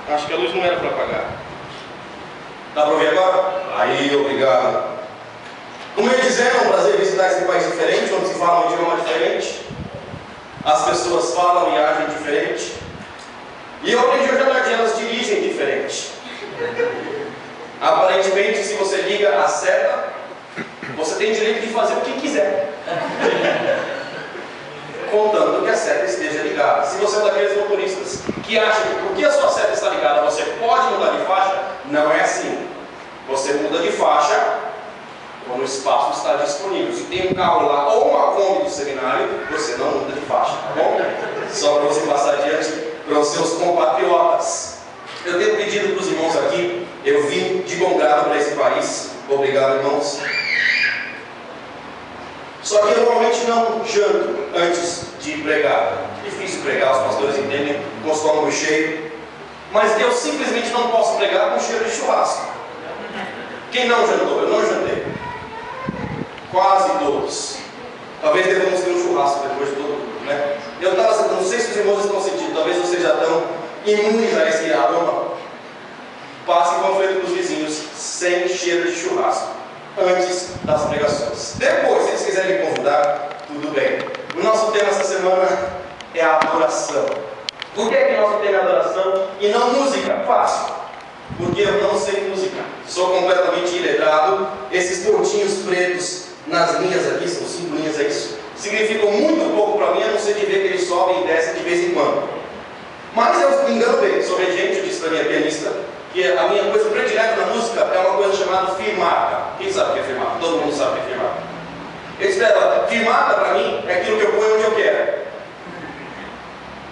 Acho que a luz não era para apagar. Dá para ouvir agora? Aí, obrigado. Como eu ia dizendo, é um prazer visitar esse país diferente, onde se fala um idioma diferente. As pessoas falam e agem diferente. E eu aprendi hoje à tarde, elas dirigem diferente. Aparentemente, se você liga a seta, você tem direito de fazer o que quiser. Contando que a seta esteja ligada. Se você é um daqueles motoristas que acha que porque a sua seta está ligada, você pode mudar de faixa, não é assim. Você muda de faixa quando o espaço está disponível. Se tem um carro lá ou uma Kombi do seminário, você não muda de faixa, tá bom? Só para você passar adiante para os seus compatriotas. Eu tenho pedido para os irmãos aqui, eu vim de bom grado para esse país. Obrigado, irmãos. Só que eu normalmente não janto antes de pregar. Difícil pregar, os pastores entendem, com o estômago cheio. Mas eu simplesmente não posso pregar com cheiro de churrasco. Quem não jantou? Eu não jantei. Quase todos. Talvez devamos ter um churrasco depois de todo, né? Eu não sei se os irmãos estão sentindo, talvez vocês já estão imunes a esse aroma. Passe panfleto para os vizinhos sem cheiro de churrasco antes das pregações. Depois, se eles quiserem me convidar, tudo bem. O nosso tema essa semana é a adoração. Por que que nosso tema é adoração e não música? Fácil. Porque eu não sei música. Sou completamente iletrado. Esses pontinhos pretos nas linhas aqui, são 5 linhas, é isso? Significam muito pouco para mim, a não ser de ver que eles sobem e descem de vez em quando. Mas eu me engano bem, sou regente, eu disse para a minha pianista, que a minha coisa predileta na música é uma coisa chamada firmata. Quem sabe o que é firmata? Todo mundo sabe o que é firmata. Eu disse para ela, firmata para mim é aquilo que eu ponho onde eu quero.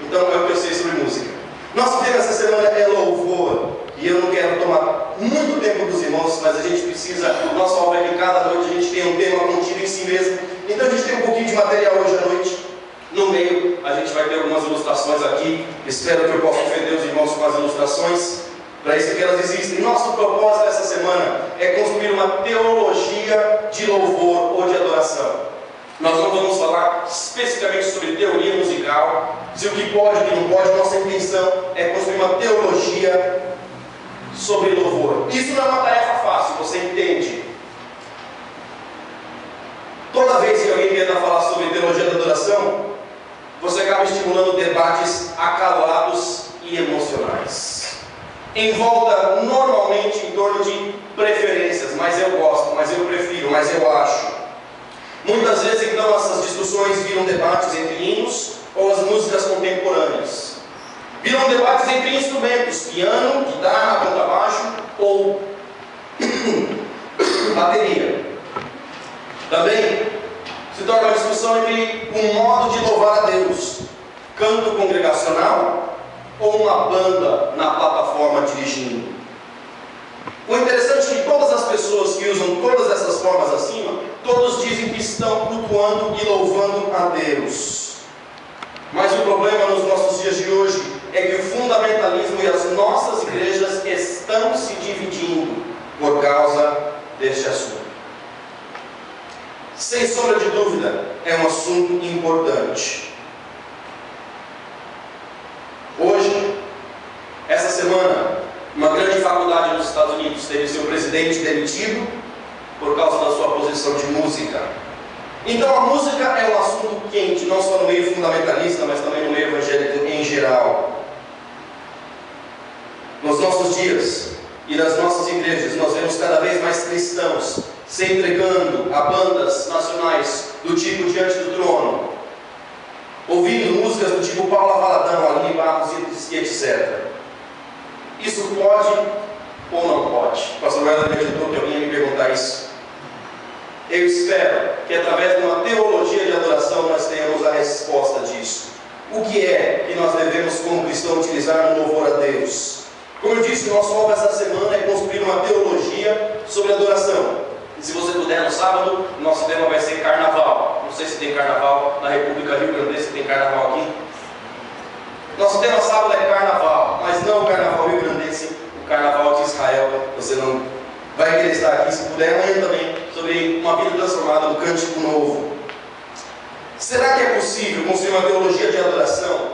Então é o que eu sei sobre música. Nosso tema essa semana é louvor. E eu não quero tomar muito tempo dos irmãos, mas a gente precisa, nossa obra é que cada noite a gente tem um tema contido em si mesmo. Então a gente tem um pouquinho de material hoje à noite. No meio a gente vai ter algumas ilustrações aqui. Espero que eu possa ofender os irmãos com as ilustrações. Para isso que elas existem. Nosso propósito essa semana é construir uma teologia de louvor ou de adoração. Nós não vamos falar especificamente sobre teoria musical, se o que pode e o que não pode. Nossa intenção é construir uma teologia sobre louvor. Isso não é uma tarefa fácil, você entende? Toda vez que alguém tenta falar sobre teologia da adoração, você acaba estimulando debates acalorados e emocionais. Em volta, normalmente, em torno de preferências, mas eu gosto, mas eu prefiro, mas eu acho. Muitas vezes, então, essas discussões viram debates entre hinos ou as músicas contemporâneas. Viram debates entre instrumentos, piano, guitarra, contrabaixo ou bateria. Também se torna uma discussão entre um modo de louvar a Deus, canto congregacional ou uma banda na plataforma dirigindo. O interessante é que todas as pessoas que usam todas essas formas acima, todos dizem que estão cultuando e louvando a Deus. Mas o problema nos nossos dias de hoje é que o fundamentalismo e as nossas igrejas estão se dividindo por causa deste assunto. Sem sombra de dúvida, é um assunto importante. Hoje, essa semana, uma grande faculdade nos Estados Unidos teve seu presidente demitido por causa da sua posição de música. Então a música é um assunto quente, não só no meio fundamentalista, mas também no meio evangélico em geral. Nos nossos dias e nas nossas igrejas, nós vemos cada vez mais cristãos se entregando a bandas nacionais do tipo Diante do Trono, ouvindo músicas do tipo Paula Valadão, Aline Barros e etc. Isso pode ou não pode? O pastor Werner me ajudou que alguém ia me perguntar isso. Eu espero que através de uma teologia de adoração nós tenhamos a resposta disso. O que é que nós devemos como cristãos utilizar no louvor a Deus? Como eu disse, nosso alvo essa semana é construir uma teologia sobre adoração. E se você puder, no sábado, nosso tema vai ser carnaval. Não sei se tem carnaval na República Rio Grande, se tem carnaval aqui. Nosso tema sábado é carnaval, mas não o carnaval rio-grandense, o carnaval de Israel. Você não vai querer estar aqui, se puder, amanhã também, sobre uma vida transformada no cântico novo. Será que é possível construir uma teologia de adoração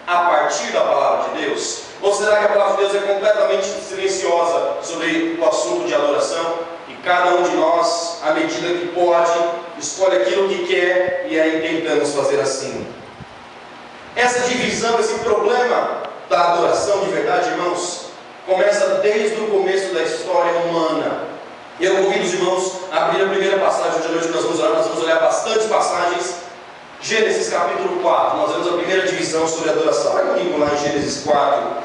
a partir da palavra de Deus? Ou será que a palavra de Deus é completamente silenciosa sobre o assunto de adoração? E cada um de nós, à medida que pode, escolhe aquilo que quer e aí tentamos fazer assim. Essa divisão, esse problema da adoração de verdade, irmãos, começa desde o começo da história humana. E eu convido os irmãos a abrir a primeira passagem de hoje que nós vamos orar. Nós vamos olhar bastante passagens. Gênesis capítulo 4, nós vemos a primeira divisão sobre adoração. Vai comigo lá em Gênesis 4.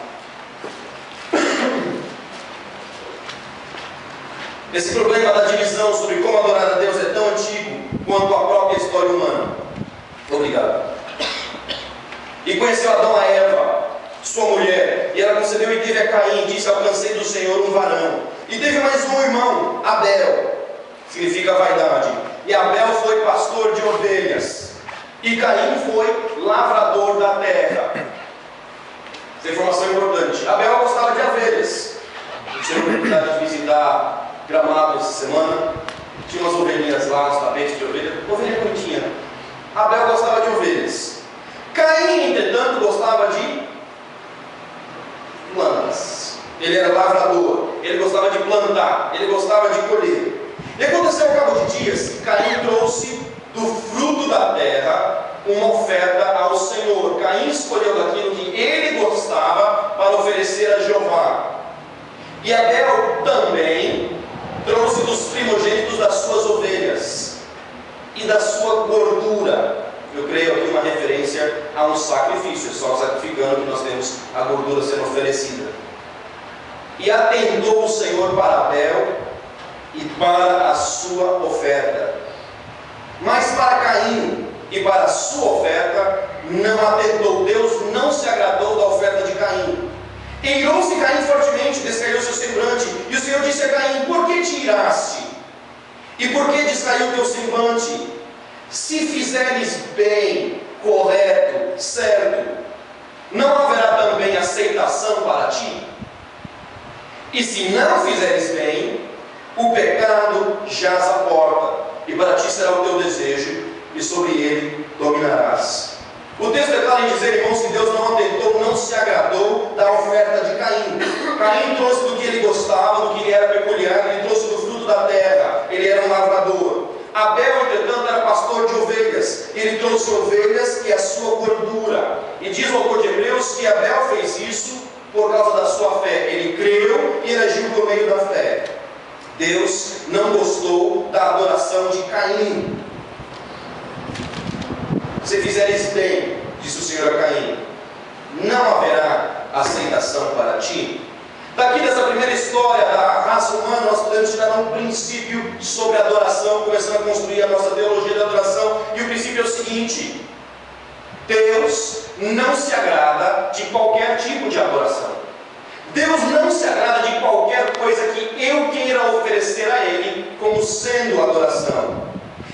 Esse problema da divisão sobre como adorar a Deus é tão antigo quanto a própria história humana. Obrigado. E conheceu Adão a Eva, sua mulher, e ela concebeu e teve a Caim, e disse: alcancei do Senhor um varão. E teve mais um irmão, Abel, significa vaidade. E Abel foi pastor de ovelhas, e Caim foi lavrador da terra. Essa informação é importante. Abel gostava de ovelhas. Eu tive a oportunidade de visitar Gramado essa semana. Tinha umas ovelhinhas lá, uns tapetes de ovelha. Ovelha bonitinha. Abel gostava de ovelhas. Caim, entretanto, gostava de plantas. Ele era lavrador. Ele gostava de plantar. Ele gostava de colher. E aconteceu ao cabo de dias que Caim trouxe do fruto da terra uma oferta ao Senhor. Caim escolheu daquilo que ele gostava para oferecer a Jeová. E Abel também trouxe dos primogênitos das suas ovelhas e da sua gordura. Eu creio aqui uma referência a um sacrifício, só sacrificando que nós temos a gordura sendo oferecida. E atentou o Senhor para Abel e para a sua oferta. Mas para Caim e para a sua oferta não atentou. Deus não se agradou da oferta de Caim. Irou-se Caim fortemente, descaiu seu semblante, e o Senhor disse a Caim: por que te iraste? E por que descaiu teu semblante? Se fizeres bem, correto, certo, não haverá também aceitação para ti? E se não fizeres bem, o pecado jaz à porta, e para ti será o teu desejo, e sobre ele dominarás. O texto declara em dizer, irmãos, que Deus não atentou, não se agradou da oferta de Caim. Caim trouxe do que ele gostava, do que lhe era peculiar, ele trouxe do fruto da terra, ele era um lavrador. Abel, entretanto, era pastor de ovelhas, ele trouxe ovelhas e a sua gordura. E diz o autor de Hebreus que Abel fez isso por causa da sua fé. Ele creu e agiu por meio da fé. Deus não gostou da adoração de Caim. Se fizeres bem, disse o Senhor a Caim, não haverá aceitação para ti. Daqui dessa primeira história da raça humana, nós podemos tirar um princípio sobre a adoração, começando a construir a nossa teologia da adoração. E o princípio é o seguinte: Deus não se agrada de qualquer tipo de adoração. Deus não se agrada de qualquer coisa que eu queira oferecer a Ele como sendo adoração.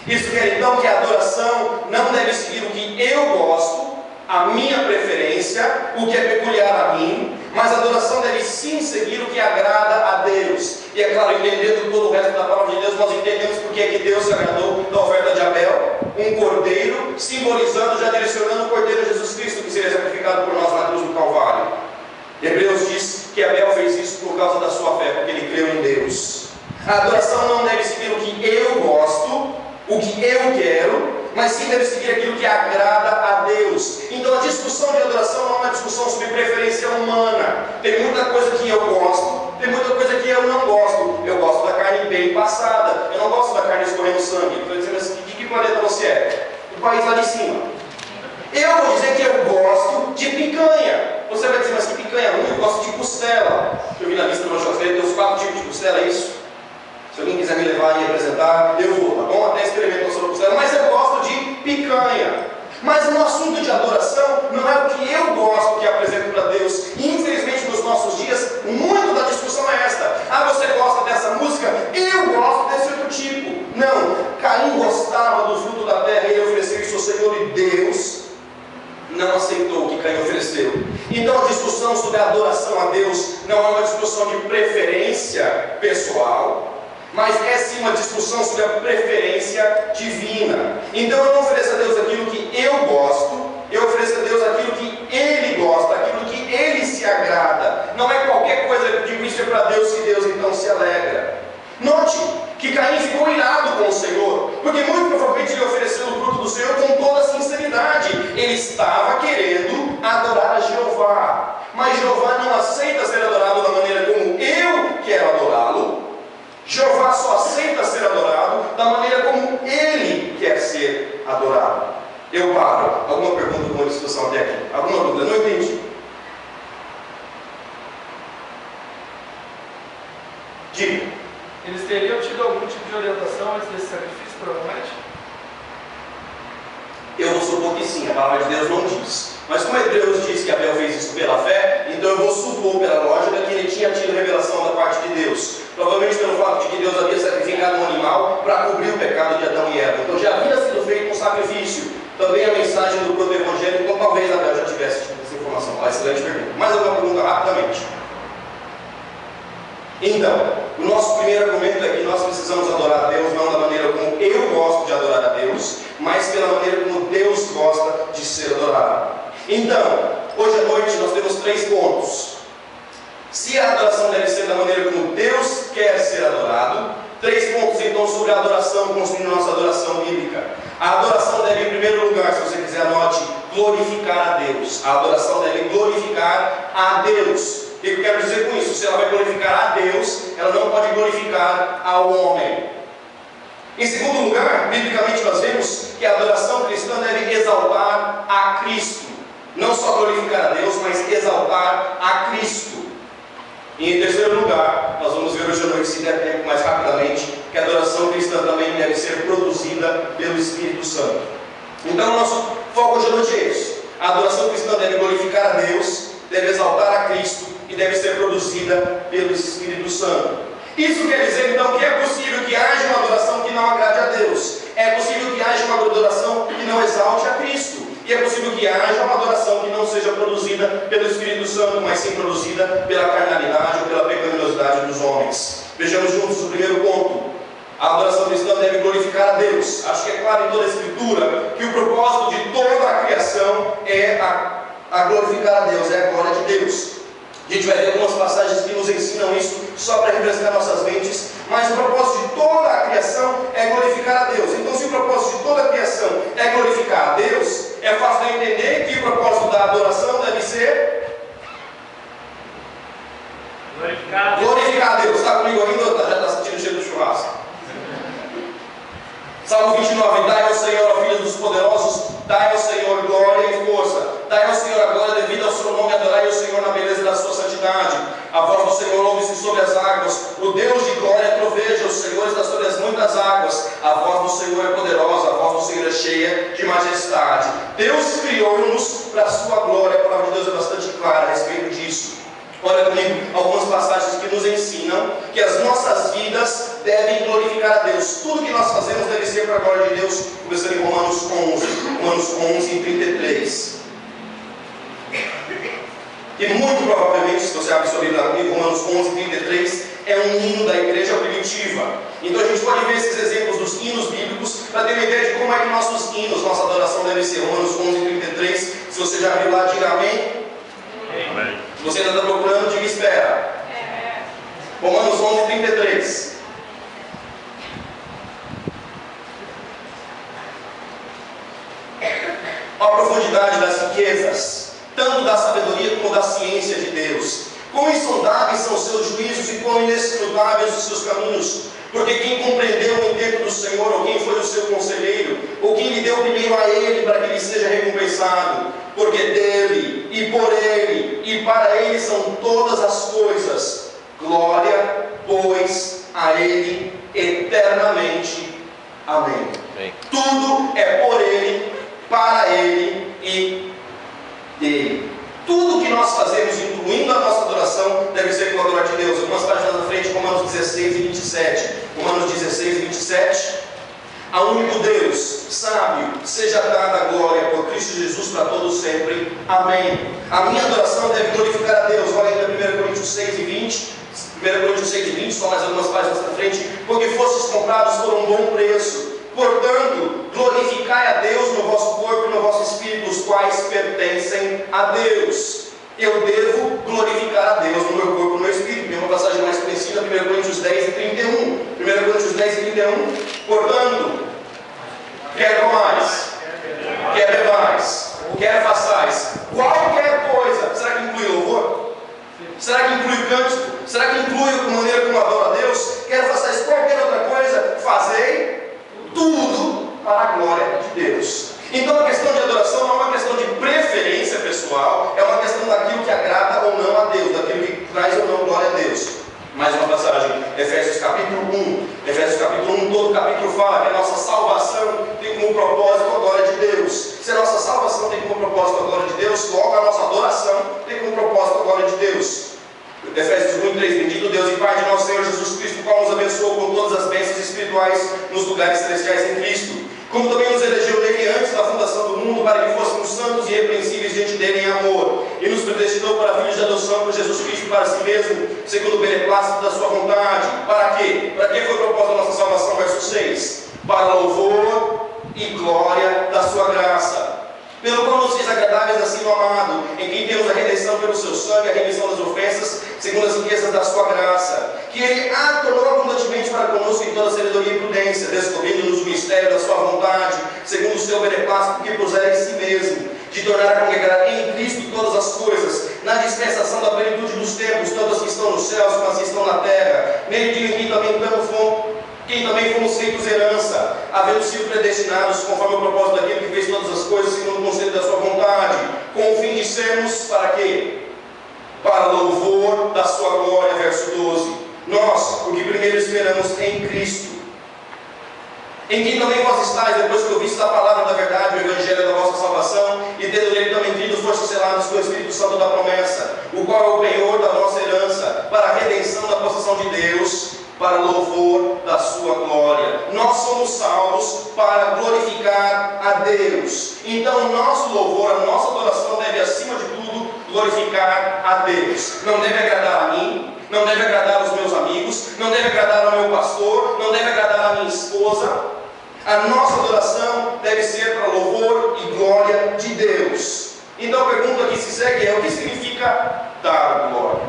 Isso quer então que a adoração não deve seguir o que eu gosto, a minha preferência, o que é peculiar a mim, mas a adoração deve sim seguir o que agrada a Deus. E é claro, entendendo todo o resto da palavra de Deus, nós entendemos porque é que Deus se agradou da oferta de Abel, um cordeiro, simbolizando, já direcionando o cordeiro Jesus Cristo, que seria sacrificado por nós na cruz do Calvário. Hebreus diz que Abel fez isso por causa da sua fé, porque ele creu em Deus. A adoração não deve seguir o que eu gosto, o que eu quero, mas sim deve seguir aquilo que agrada a Deus. Então a discussão de adoração não é uma discussão sobre preferência humana. Tem muita coisa que eu gosto, tem muita coisa que eu não gosto. Eu gosto da carne bem passada, eu não gosto da carne escorrendo sangue. Estou dizendo assim, de que planeta você é? Do país lá de cima. Eu vou dizer que eu gosto de picanha. Você vai dizer, mas que picanha ruim? Eu gosto de costela. Eu vi na lista do churrasqueiro, tem uns 4 tipos de costela, é isso? Se alguém quiser me levar e apresentar, eu vou, tá bom? Até experimento sobre costela, mas eu gosto de picanha. Mas no assunto de adoração, não é o que eu gosto que apresento para Deus. E infelizmente nos nossos dias, muito da discussão é esta: ah, você gosta dessa música? Eu gosto desse outro tipo. Não, Caim gostava do fruto da terra e ele ofereceu isso ao Senhor, e Deus não aceitou o que Caim ofereceu. Então a discussão sobre a adoração a Deus não é uma discussão de preferência pessoal, mas é sim uma discussão sobre a preferência divina. Então eu não ofereço a Deus aquilo que eu gosto, eu ofereço a Deus aquilo que Ele gosta, aquilo que Ele se agrada. Não é qualquer coisa que eu digo isso é para Deus que Deus então se alegra. Note que Caim ficou irado com o Senhor, porque muito provavelmente ele ofereceu o fruto do Senhor com toda a sinceridade. Ele estava querendo adorar a Jeová, mas Jeová não aceita ser adorado da maneira como eu quero adorá-lo. Jeová só aceita ser adorado da maneira como Ele quer ser adorado. Eu paro. Alguma pergunta com a discussão até aqui? Alguma dúvida? Não entendi. Diga. Eles teriam tido algum tipo de orientação antes desse sacrifício, provavelmente? Eu vou supor que sim, a palavra de Deus não diz. Mas como Deus diz que Abel fez isso pela fé, então eu vou supor pela lógica que ele tinha tido revelação da parte de Deus. Provavelmente pelo fato de que Deus havia sacrificado um animal para cobrir o pecado de Adão e Eva. Então já havia sido feito um sacrifício. Também a mensagem do proto-evangelho, então talvez Abel já tivesse tido essa informação. Excelente pergunta. Mais alguma pergunta rapidamente? Então, o nosso primeiro argumento é que nós precisamos adorar a Deus não da maneira como eu gosto de adorar a Deus, mas pela maneira como Deus gosta de ser adorado. Então, hoje à noite nós temos 3 pontos. Se a adoração deve ser da maneira como Deus quer ser adorado, 3 pontos então sobre a adoração, construindo nossa adoração bíblica. A adoração deve, em primeiro lugar, se você quiser anote, glorificar a Deus. A adoração deve glorificar a Deus. O que eu quero dizer com isso? Se ela vai glorificar a Deus, ela não pode glorificar ao homem. Em segundo lugar, biblicamente nós vemos que a adoração cristã deve exaltar a Cristo. Não só glorificar a Deus, mas exaltar a Cristo. E em terceiro lugar, nós vamos ver hoje à noite, se der tempo mais rapidamente, que a adoração cristã também deve ser produzida pelo Espírito Santo. Então o nosso foco hoje à noite é isso. A adoração cristã deve glorificar a Deus, deve exaltar a Cristo e deve ser produzida pelo Espírito Santo. Isso quer dizer então que é possível que haja uma adoração que não agrade a Deus. É possível que haja uma adoração que não exalte a Cristo. E é possível que haja uma adoração que não seja produzida pelo Espírito Santo, mas sim produzida pela carnalidade ou pela pecaminosidade dos homens. Vejamos juntos o primeiro ponto. A adoração cristã deve glorificar a Deus. Acho que é claro em toda a Escritura que o propósito de toda a criação é a glorificar a Deus, é a glória de Deus. A gente vai ver algumas passagens que nos ensinam isso, só para refrescar nossas mentes. Mas o propósito de toda a criação é glorificar a Deus. Então, se o propósito de toda a criação é glorificar a Deus, é fácil de entender que o propósito da adoração deve ser glorificar a Deus. Está comigo ainda ou já está sentindo o cheiro do churrasco? Salmo 29. Dai ao Senhor, ó filhos dos poderosos, dai ao Senhor glória e força. Dai ao Senhor a glória devida ao seu nome, adorai ao Senhor na beleza da sua santidade. A voz do Senhor ouve-se sobre as águas. O Deus de glória troveja, os senhores das sobre as muitas águas. A voz do Senhor é poderosa, a voz do Senhor é cheia de majestade. Deus criou-nos para a sua glória. A palavra de Deus é bastante clara a respeito disso. Olha comigo algumas passagens que nos ensinam que as nossas vidas devem glorificar a Deus. Tudo que nós fazemos deve ser para a glória de Deus. Começando em Romanos 11 e 33. E muito provavelmente, se você abre sua Bíblia comigo, Romanos 11 e 33 é um hino da igreja primitiva. Então a gente pode ver esses exemplos dos hinos bíblicos para ter uma ideia de como é que nossos hinos, nossa adoração deve ser. Romanos 11 e 33. Se você já abriu lá, diga amém. Amém. Se você ainda está procurando, diga espera. Romanos 11 e 33. A profundidade das riquezas, tanto da sabedoria como da ciência de Deus. Quão insondáveis são os seus juízos e quão inescrutáveis os seus caminhos. Porque quem compreendeu o intento do Senhor, ou quem foi o seu conselheiro, ou quem lhe deu primeiro a Ele para que lhe seja recompensado? Porque dele, e por Ele, e para Ele são todas as coisas. Glória, pois, a Ele eternamente. Amém. Amém. Tudo é por Ele, para Ele e dele. Tudo que nós fazemos, incluindo a nossa adoração, deve ser com a glória de Deus. Algumas páginas na frente, Romanos 16 e 27. Romanos 16 e 27. A único Deus, sábio, seja dada a glória por Cristo Jesus para todos sempre. Amém. A minha adoração deve glorificar a Deus. Olha ainda 1 Coríntios 6 e 20. 1 Coríntios 6 e 20, só mais algumas páginas na frente. Porque fostes comprados por um bom preço. Portanto, glorificai a Deus no vosso corpo e no vosso espírito, os quais pertencem a Deus. eu devo glorificar a Deus no meu corpo e no meu espírito. Tem uma passagem mais conhecida, 1 Coríntios 10 e 31. 1 Coríntios 10 e 31. Portanto, quer comais, quer bebais, quer façais qualquer coisa. Será que inclui louvor? Será que inclui o cântico? Será que inclui a maneira como adoro a Deus? Quer façais qualquer outra coisa? Fazei tudo para a glória de Deus. Então a questão de adoração não é uma questão de preferência pessoal, é uma questão daquilo que agrada ou não a Deus, daquilo que traz ou não glória a Deus. Mais uma passagem, Efésios capítulo 1. Efésios capítulo 1, todo o capítulo fala que a nossa salvação tem como propósito a glória de Deus. Se a nossa salvação tem como propósito a glória de Deus, logo a nossa adoração tem como propósito a glória de Deus. Efésios 1, 3, bendito Deus e Pai de nosso Senhor Jesus Cristo, o qual nos abençoou com todas as bênçãos espirituais nos lugares celestiais em Cristo, como também nos elegeu nele antes da fundação do mundo, para que fôssemos santos e irrepreensíveis diante dele em amor, e nos predestinou para filhos de adoção por Jesus Cristo para si mesmo, segundo o beneplácito da sua vontade. Para quê? Para que foi o propósito da nossa salvação? Verso 6. Para louvor e glória da sua graça, pelo qual nos fez agradáveis assim no amado, em quem temos a redenção pelo seu sangue, a remissão das ofensas, segundo as riquezas da sua graça, que ele tornou abundantemente para conosco em toda sabedoria e prudência, descobrindo-nos o mistério da sua vontade, segundo o seu beneplácito que pusera em si mesmo, de tornar a congregar em Cristo todas as coisas, na dispensação da plenitude dos tempos, tanto as que estão nos céus como as que estão na terra, nele de quem também fomos feitos herança, havendo sido predestinados conforme o propósito daquele que fez todas as coisas segundo o conselho da sua vontade, com o fim de sermos, para quê? Para louvor da sua glória, verso 12. Nós, o que primeiro esperamos em Cristo, em quem também vós estáis, depois que ouvistes a palavra da verdade, o evangelho da vossa salvação, e tendo nele também crido, fostes selados com o Espírito Santo da promessa, o qual é o penhor da nossa herança, para a redenção da possessão de Deus, para louvor da sua glória. Nós somos salvos para glorificar a Deus. Então o nosso louvor, a nossa adoração deve, acima de tudo, glorificar a Deus. Não deve agradar a mim, não deve agradar os meus amigos, não deve agradar ao meu pastor, não deve agradar a minha esposa. A nossa adoração deve ser para louvor e glória de Deus. Então a pergunta que se segue é: o que significa dar glória?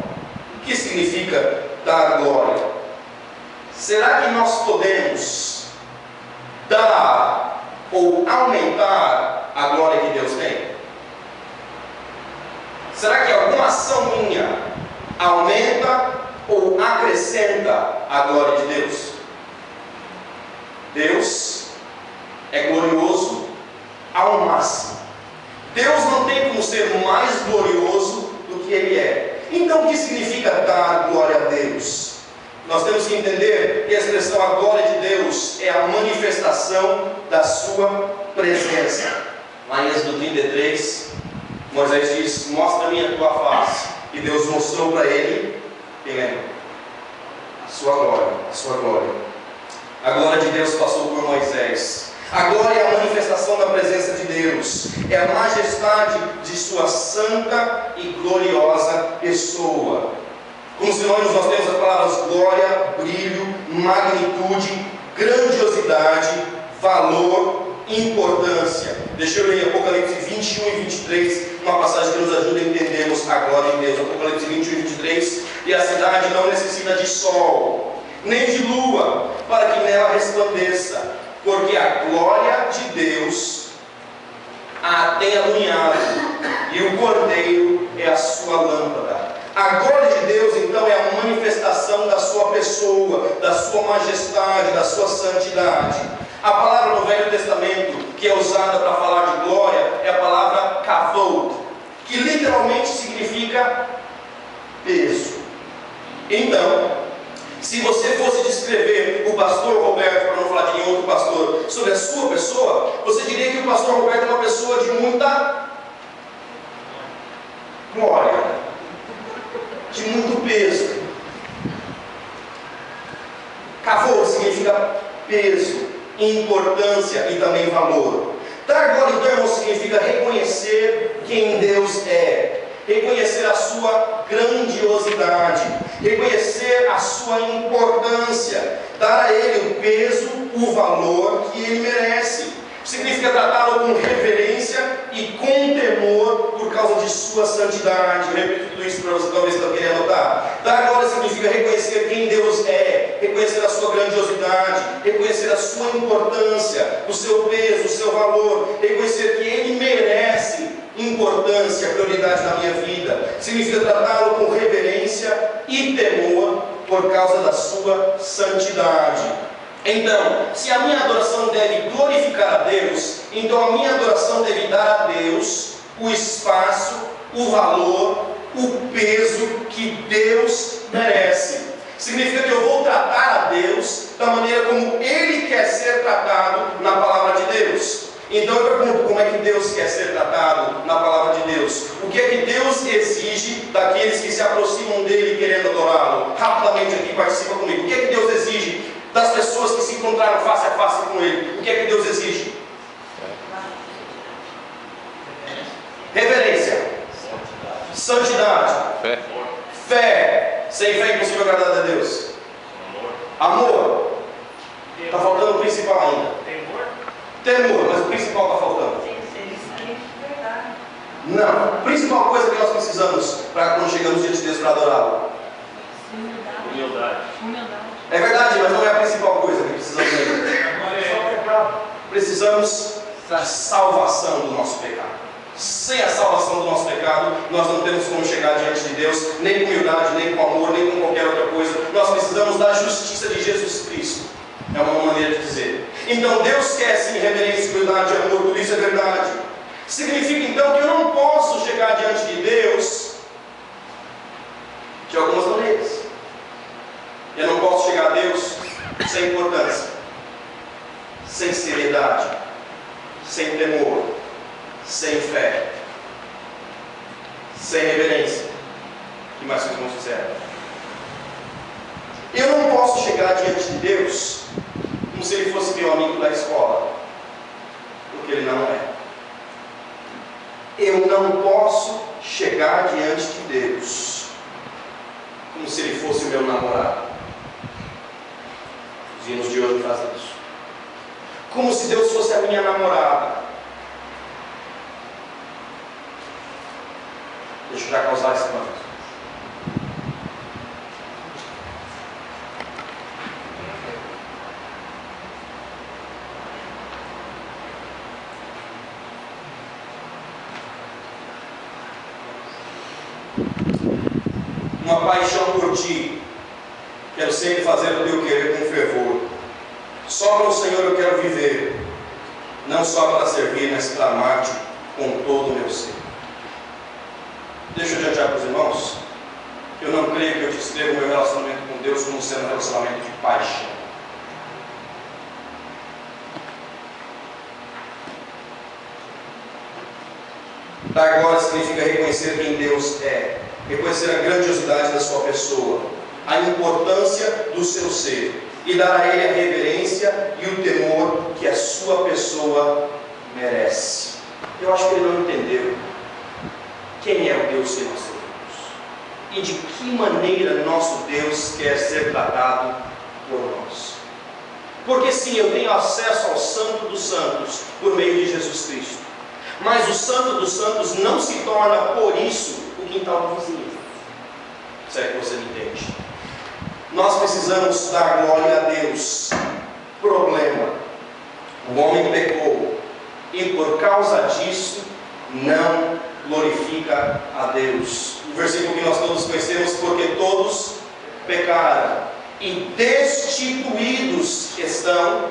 O que significa dar glória? Será que nós podemos dar ou aumentar a glória que Deus tem? Será que alguma ação minha aumenta ou acrescenta a glória de Deus? Deus é glorioso ao máximo. Deus não tem como ser mais glorioso do que Ele é. Então o que significa dar glória a Deus? Nós temos que entender que a expressão a glória de Deus é a manifestação da sua presença. Lá em Êxodo 33, Moisés diz: mostra-me a tua face. E Deus mostrou para ele, quem lembra? A sua glória, a sua glória. A glória de Deus passou por Moisés. A glória é a manifestação da presença de Deus, é a majestade de sua santa e gloriosa pessoa. Como sinônimos nós temos as palavras glória, brilho, magnitude, grandiosidade, valor, importância. Deixa eu ler Apocalipse 21 e 23, uma passagem que nos ajuda a entendermos a glória de Deus. Apocalipse 21 e 23, e a cidade não necessita de sol, nem de lua, para que nela resplandeça, porque a glória de Deus a tem alunhado, e o cordeiro é a sua lâmpada. A glória de Deus, então, é a manifestação da sua pessoa, da sua majestade, da sua santidade. A palavra no Velho Testamento que é usada para falar de glória é a palavra kavod, que literalmente significa peso. Então, se você fosse descrever o pastor Roberto, para não falar de nenhum outro pastor, sobre a sua pessoa, você diria que o pastor Roberto é uma pessoa de muita glória, de muito peso. Kavod significa peso, importância e também valor. Dar glória, então, irmão, significa reconhecer quem Deus é, reconhecer a sua grandiosidade, reconhecer a sua importância, dar a Ele o peso, o valor que Ele merece. Significa tratá-lo com reverência e com temor por causa de sua santidade. Eu repito tudo isso para você, talvez você queira anotar. Dar glória significa reconhecer quem Deus é, reconhecer a sua grandiosidade, reconhecer a sua importância, o seu peso, o seu valor, reconhecer que Ele merece importância, prioridade na minha vida. Significa tratá-lo com reverência e temor por causa da sua santidade. Então, se a minha adoração deve glorificar a Deus, então a minha adoração deve dar a Deus o espaço, o valor, o peso que Deus merece. Significa que eu vou tratar a Deus da maneira como Ele quer ser tratado na palavra de Deus. Então eu pergunto, como é que Deus quer ser tratado na palavra de Deus? O que é que Deus exige daqueles que se aproximam dEle querendo adorá-lo? Rapidamente aqui, participa comigo. O que é que Deus exige das pessoas que se encontraram face a face com Ele? O que é que Deus exige? Reverência, santidade, fé. Sem fé é impossível agradar a Deus. Amor. Está faltando o principal ainda. Temor, mas o principal está faltando. Não, a principal coisa que nós precisamos para quando chegamos diante de Deus para adorá-lo. Humildade. É verdade, mas não é a principal coisa que precisamos ainda. Precisamos da salvação do nosso pecado. Sem a salvação do nosso pecado, nós não temos como chegar diante de Deus, nem com humildade, nem com amor, nem com qualquer outra coisa. Nós precisamos da justiça de Jesus Cristo. É uma maneira de dizer. Então Deus quer sim reverência, humildade e amor, tudo isso é verdade. Significa então que eu não posso chegar diante de Deus de algumas maneiras. Eu não posso chegar a Deus sem importância, sem seriedade, sem temor, sem fé, sem reverência. O que mais que os irmãos fizeram? Eu não posso chegar diante de Deus como se Ele fosse meu amigo da escola, porque Ele não é. Eu não posso chegar diante de Deus como se Ele fosse o meu namorado. Os hinos de hoje fazem isso. Como se Deus fosse a minha namorada. Deixa eu já causar esse ponto. Uma paixão por ti, quero sempre fazer o teu querer com fervor. Só para o Senhor eu quero viver, não só para servir, mas para amar-te com todo o meu ser. Deixa eu adiantar para os irmãos, eu não creio que eu descreva o meu relacionamento com Deus como sendo um relacionamento de paixão. Dar glória significa reconhecer quem Deus é, reconhecer a grandiosidade da sua pessoa, a importância do seu ser, e dar a Ele a reverência e o temor que a sua pessoa merece. Eu acho que ele não entendeu quem é o Deus que nós servimos e de que maneira nosso Deus quer ser tratado por nós. Porque sim, eu tenho acesso ao Santo dos Santos por meio de Jesus Cristo, mas o Santo dos Santos não se torna por isso o quintal do vizinho. Se é que você me entende. Nós precisamos dar glória a Deus. Problema: o homem pecou e por causa disso não glorifica a Deus. O versículo que nós todos conhecemos: porque todos pecaram e destituídos estão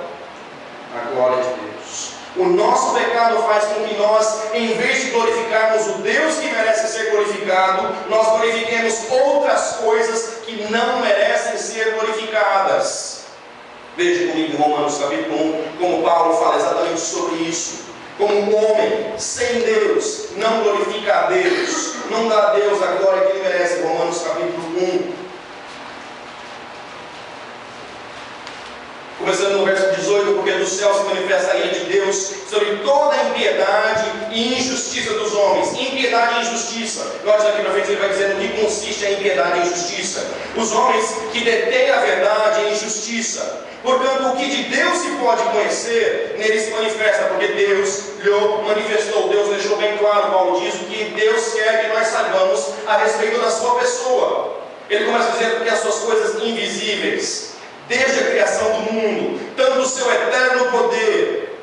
da glória de Deus. O nosso pecado faz com que nós, em vez de glorificarmos o Deus que merece ser glorificado, nós glorifiquemos outras coisas que não merecem ser glorificadas. Veja comigo em Romanos capítulo 1, como Paulo fala exatamente sobre isso. Como um homem sem Deus não glorifica a Deus, não dá a Deus a glória que ele merece. Romanos capítulo 1. Começando no verso 18, porque do céu se manifesta a ira de Deus sobre toda a impiedade e injustiça dos homens. Impiedade e injustiça. Note daqui para frente ele vai dizer no que consiste a impiedade e injustiça. Os homens que detêm a verdade e a injustiça. Portanto, o que de Deus se pode conhecer, nele se manifesta, porque Deus lhe manifestou. Deus deixou bem claro, Paulo diz, o que Deus quer que nós saibamos a respeito da sua pessoa. Ele começa dizendo que as suas coisas invisíveis, desde a criação do mundo, tanto o seu eterno poder,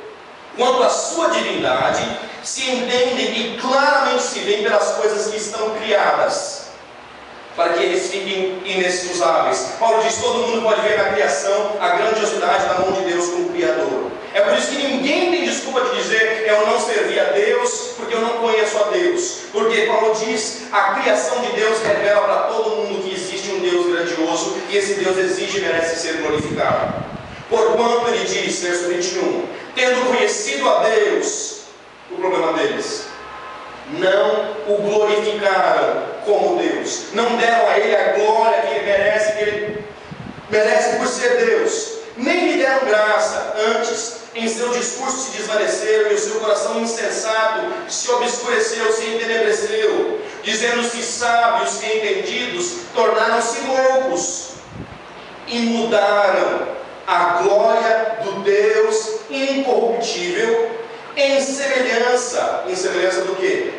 quanto a sua divindade, se entendem e claramente se veem pelas coisas que estão criadas, para que eles fiquem inexcusáveis. Paulo diz: todo mundo pode ver na criação a grandiosidade da mão de Deus como Criador. É por isso que ninguém tem desculpa de dizer: eu não servi a Deus porque eu não conheço a Deus. Porque Paulo diz: a criação de Deus revela para todo mundo que existe um Deus grandioso, e esse Deus exige e merece ser glorificado. Porquanto ele diz, verso 21, tendo conhecido a Deus, o problema deles, não o glorificaram como Deus, não deram a Ele a glória que Ele merece por ser Deus, nem lhe deram graça. Antes, em seu discurso se desvaneceram, e o seu coração insensato se obscureceu, se entenebreceu, dizendo-se sábios e entendidos, tornaram-se loucos, e mudaram a glória do Deus incorruptível em semelhança do quê?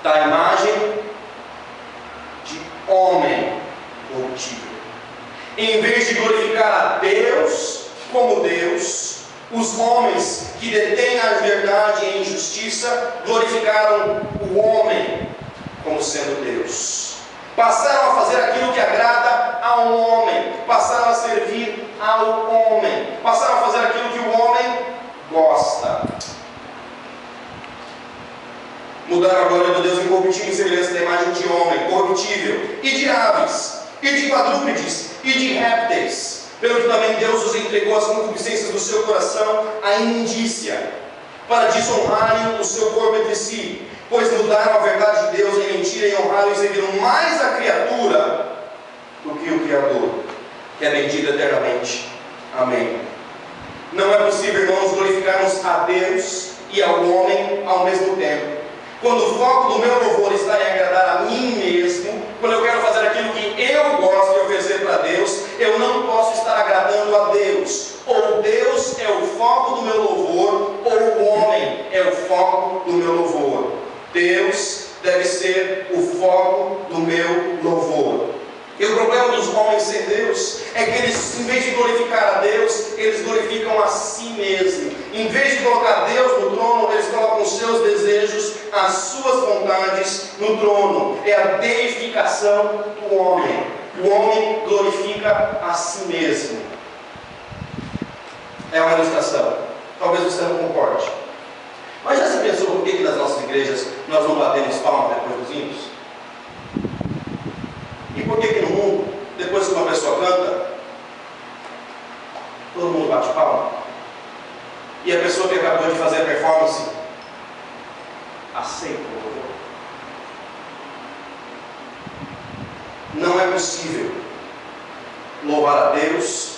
Da imagem de homem corruptível. Em vez de glorificar a Deus como Deus, os homens que detêm a verdade em justiça glorificaram o homem como sendo Deus. Passaram a fazer aquilo que agrada ao homem, passaram a servir ao homem, passaram a fazer aquilo que o homem gosta. Mudaram a glória do Deus incorruptível em semelhança da imagem de homem corruptível, e de aves, e de quadrúpedes, e de répteis, pelo que também Deus os entregou às concupiscências do seu coração, à imundícia, para desonrarem o seu corpo entre si, pois mudaram a verdade de Deus em mentira, e honraram e serviram mais a criatura do que o Criador, que é bendito eternamente. Amém. Não é possível, irmãos, glorificarmos a Deus e ao homem ao mesmo tempo. Quando o foco do meu louvor está em agradar a mim mesmo, quando eu quero fazer aquilo que eu gosto de oferecer para Deus, eu não posso estar agradando a Deus. Ou Deus é o foco do meu louvor, ou o homem é o foco do meu louvor. Deus deve ser o foco do meu louvor. E o problema dos homens sem Deus é que eles, em vez de glorificar a Deus, eles glorificam a si mesmo. Em vez de colocar Deus no trono, eles colocam os seus desejos, as suas vontades no trono. É a deificação do homem. O homem glorifica a si mesmo. É uma ilustração. Talvez você não concorde. Mas já se pensou por que nas nossas igrejas nós não batemos palmas depois dos hinos? E por que no mundo, depois que uma pessoa canta, todo mundo bate palma? E a pessoa que acabou de fazer a performance aceita o louvor? Não é possível louvar a Deus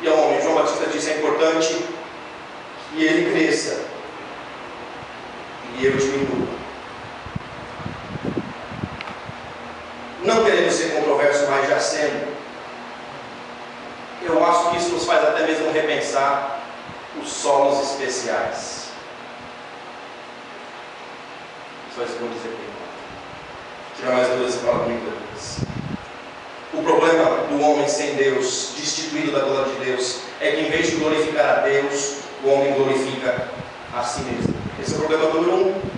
e ao homem. João Batista disse: é importante que ele cresça e eu diminuo. Não querendo ser controverso, mas já sendo, eu acho que isso nos faz até mesmo repensar os solos especiais. Só isso que eu vou dizer aqui. Se tiver mais dúvidas, você fala comigo depois. O problema do homem sem Deus, destituído da glória de Deus, é que em vez de glorificar a Deus, o homem glorifica a si mesmo. Esse é o problema número 1.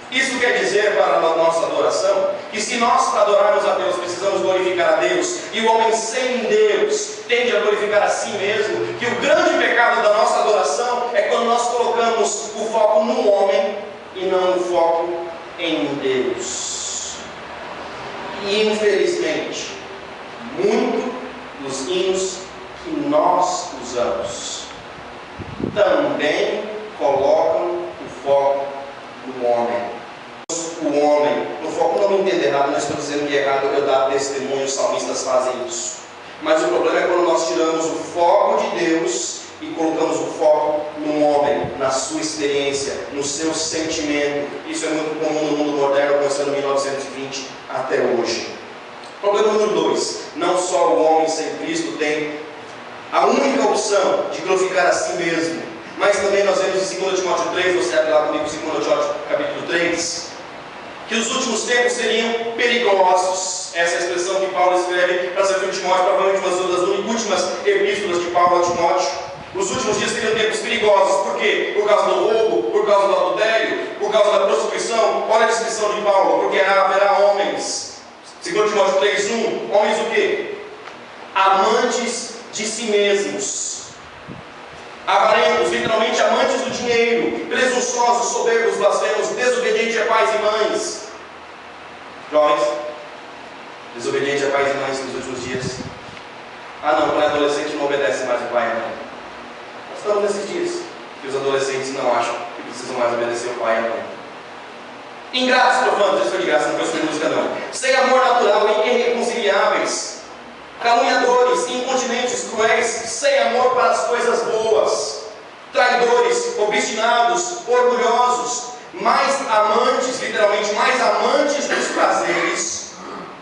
Isso quer dizer para a nossa adoração que se nós adorarmos a Deus, precisamos glorificar a Deus, e o homem sem Deus tende a glorificar a si mesmo, que o grande pecado da nossa adoração é quando nós colocamos o foco no homem e não o foco em Deus. E infelizmente, muito dos hinos que nós usamos também colocam o foco no homem. O homem, no foco, não me entenda errado, não estou dizendo que é errado eu dar testemunho, os salmistas fazem isso. Mas o problema é quando nós tiramos o foco de Deus e colocamos o foco no homem, na sua experiência, no seu sentimento. Isso é muito comum no mundo moderno, começando em 1920 até hoje. Problema número 2, não só o homem sem Cristo tem a única opção de glorificar a si mesmo. Mas também nós vemos em 2 Timóteo 3, você abre lá comigo 2 Timóteo capítulo 3, que os últimos tempos seriam perigosos. Essa é a expressão que Paulo escreve para 2 Timóteo, provavelmente uma das últimas epístolas de Paulo a Timóteo. Os últimos dias seriam tempos perigosos. Por quê? Por causa do roubo, por causa do adultério, por causa da prostituição. Olha a descrição de Paulo: porque haverá homens, 2 Timóteo 3:1, homens o quê? Amantes de si mesmos, avarentos, literalmente amantes do dinheiro, presunçosos, soberbos, blasfemos, desobedientes a pais e mães. Jovens, desobediente a pais e mães nos últimos dias. Ah não, quando é adolescente não obedece mais o pai e a mãe. Nós estamos nesses dias que os adolescentes não acham que precisam mais obedecer o pai e a mãe. Ingratos, profanos, isso foi de graça, não foi sobre música não. Sem amor natural e irreconciliáveis, caluniadores, incontinentes, cruéis, sem amor para as coisas boas, traidores, obstinados, orgulhosos, mais amantes, literalmente, mais amantes dos prazeres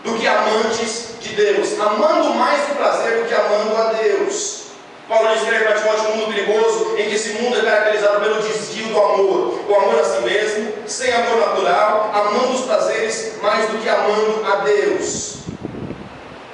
do que amantes de Deus, amando mais o prazer do que amando a Deus. Paulo escreve para Timóteo um mundo perigoso, em que esse mundo é caracterizado pelo desvio do amor, o amor a si mesmo, sem amor natural, amando os prazeres mais do que amando a Deus.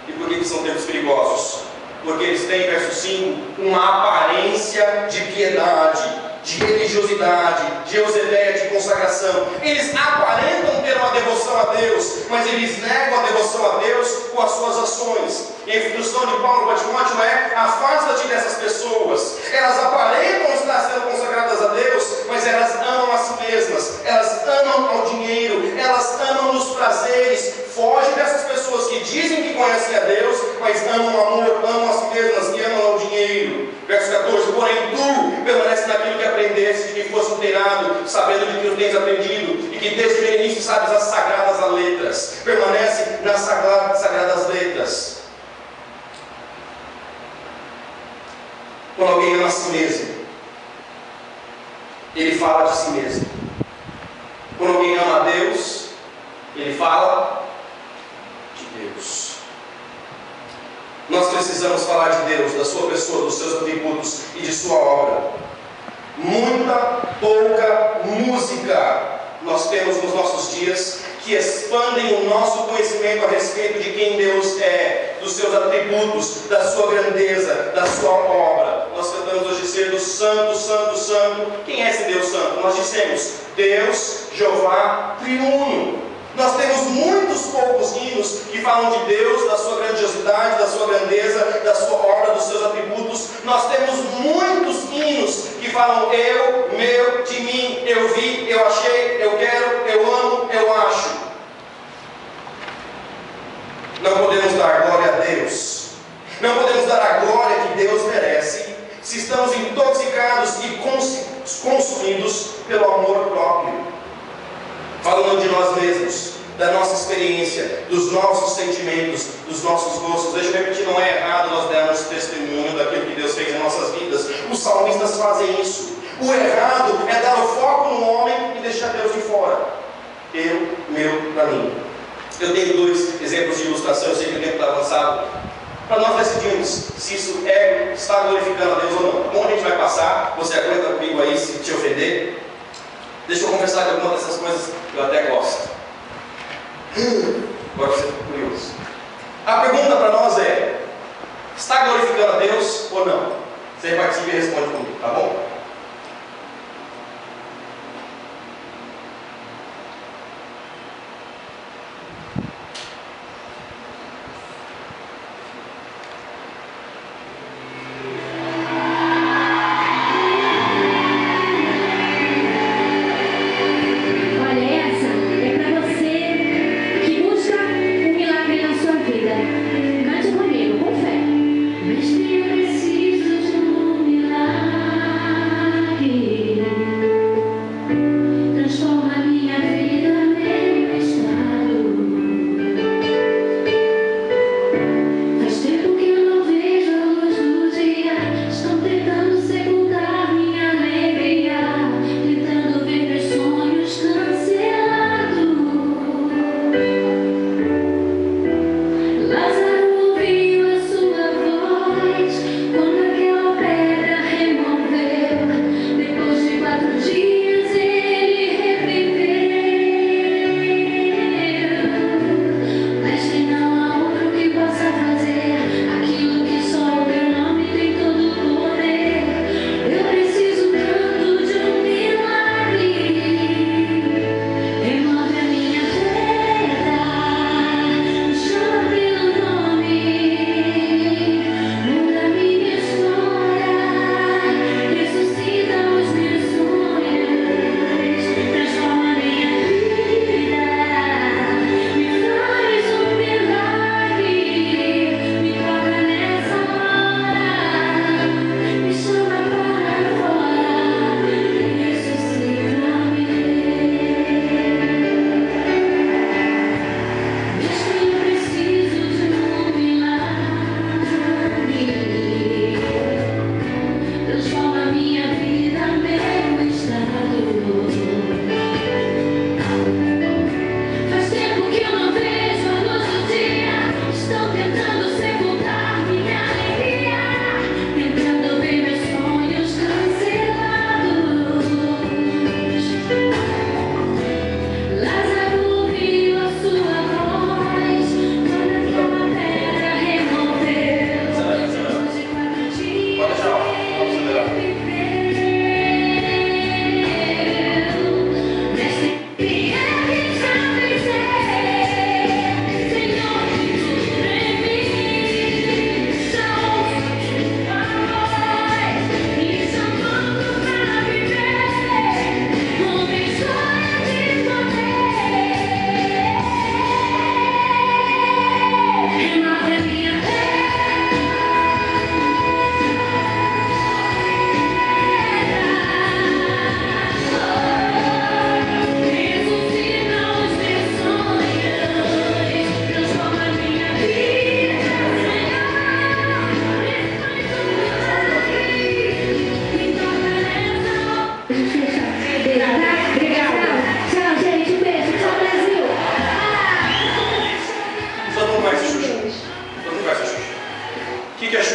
E por que são tempos perigosos? Porque eles têm, verso 5, uma aparência de piedade, de religiosidade, de eusebeia, de consagração. Eles aparentam ter uma devoção a Deus, mas eles negam a devoção a Deus com as suas ações. E a instrução de Paulo para Timóteo é: afasta-te dessas pessoas. Elas aparentam estar sendo consagradas a Deus, mas elas amam a si mesmas, elas amam ao dinheiro, elas amam os prazeres. Foge dessas pessoas que dizem que conhecem a Deus, mas amam o amor, amam a si mesmas e amam ao dinheiro. Verso 14: porém tu permanece naquilo que aprendeste, de que foste inteirado, sabendo de que o tens aprendido, e que desde o início sabes as sagradas letras. Permanece nas sagradas letras. Quando alguém ama a si mesmo, ele fala de si mesmo. Quando alguém ama a Deus, ele fala de Deus. Nós precisamos falar de Deus, da sua pessoa, dos seus atributos e de sua obra. Muita, pouca música nós temos nos nossos dias que expandem o nosso conhecimento a respeito de quem Deus é, dos seus atributos, da sua grandeza, da sua obra. Nós cantamos hoje cedo: Santo, Santo, Santo. Quem é esse Deus Santo? Nós dissemos: Deus, Jeová, Triuno. Nós temos muitos poucos hinos que falam de Deus, da sua grandiosidade, da sua grandeza, da sua obra, dos seus atributos. Nós temos muitos hinos que falam eu, meu, de mim, eu vi, eu achei, eu quero, eu amo, eu acho. Não podemos dar glória a Deus, não podemos dar a glória que Deus merece, se estamos intoxicados e consumidos pelo amor próprio. Falando de nós mesmos, da nossa experiência, dos nossos sentimentos, dos nossos gostos. Deixa eu repetir, não é errado nós darmos testemunho daquilo que Deus fez em nossas vidas. Os salmistas fazem isso. O errado é dar o foco no homem e deixar Deus de fora. Eu, meu, para mim. Eu tenho 2 exemplos de ilustração, eu sei que o tempo está avançado. Para nós decidirmos se isso está glorificando a Deus ou não. Bom, a gente vai passar, você aguenta comigo aí se te ofender. Deixa eu conversar de alguma dessas coisas que eu até gosto. Agora você ficou curioso. A pergunta para nós é: está glorificando a Deus ou não? Você participa e responde comigo, tá bom?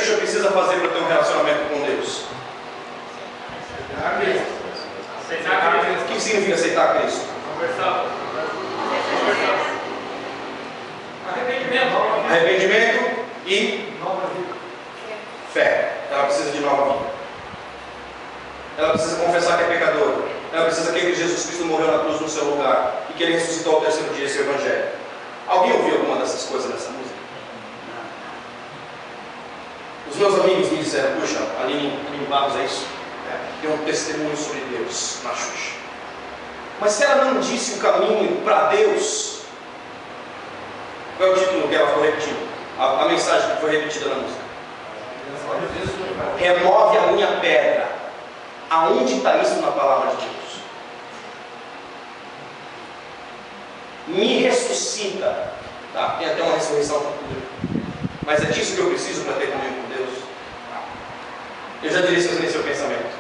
Xuxa precisa fazer para ter um relacionamento com Deus? Aceitar Cristo. O que significa aceitar Cristo? Conversar. Arrependimento. Arrependimento e Nova vida. fé. Ela precisa de nova vida. Ela precisa confessar que é pecadora. Ela precisa crer que Jesus Cristo morreu na cruz no seu lugar e que Ele ressuscitou ao terceiro dia, esse Evangelho. Alguém ouviu alguma dessas coisas nessa música? Os meus amigos me disseram, puxa, Aline Barros, é isso? Tem um testemunho sobre Deus na Xuxa. Mas se ela não disse o caminho para Deus, qual é o título que ela foi repetindo? A mensagem que foi repetida na música. Remove a minha pedra. Aonde está isso na palavra de Deus? Me ressuscita. Tá? Tem até uma ressurreição futura. Mas é disso que eu preciso para ter comigo com Deus? Eu já direcionei seu pensamento.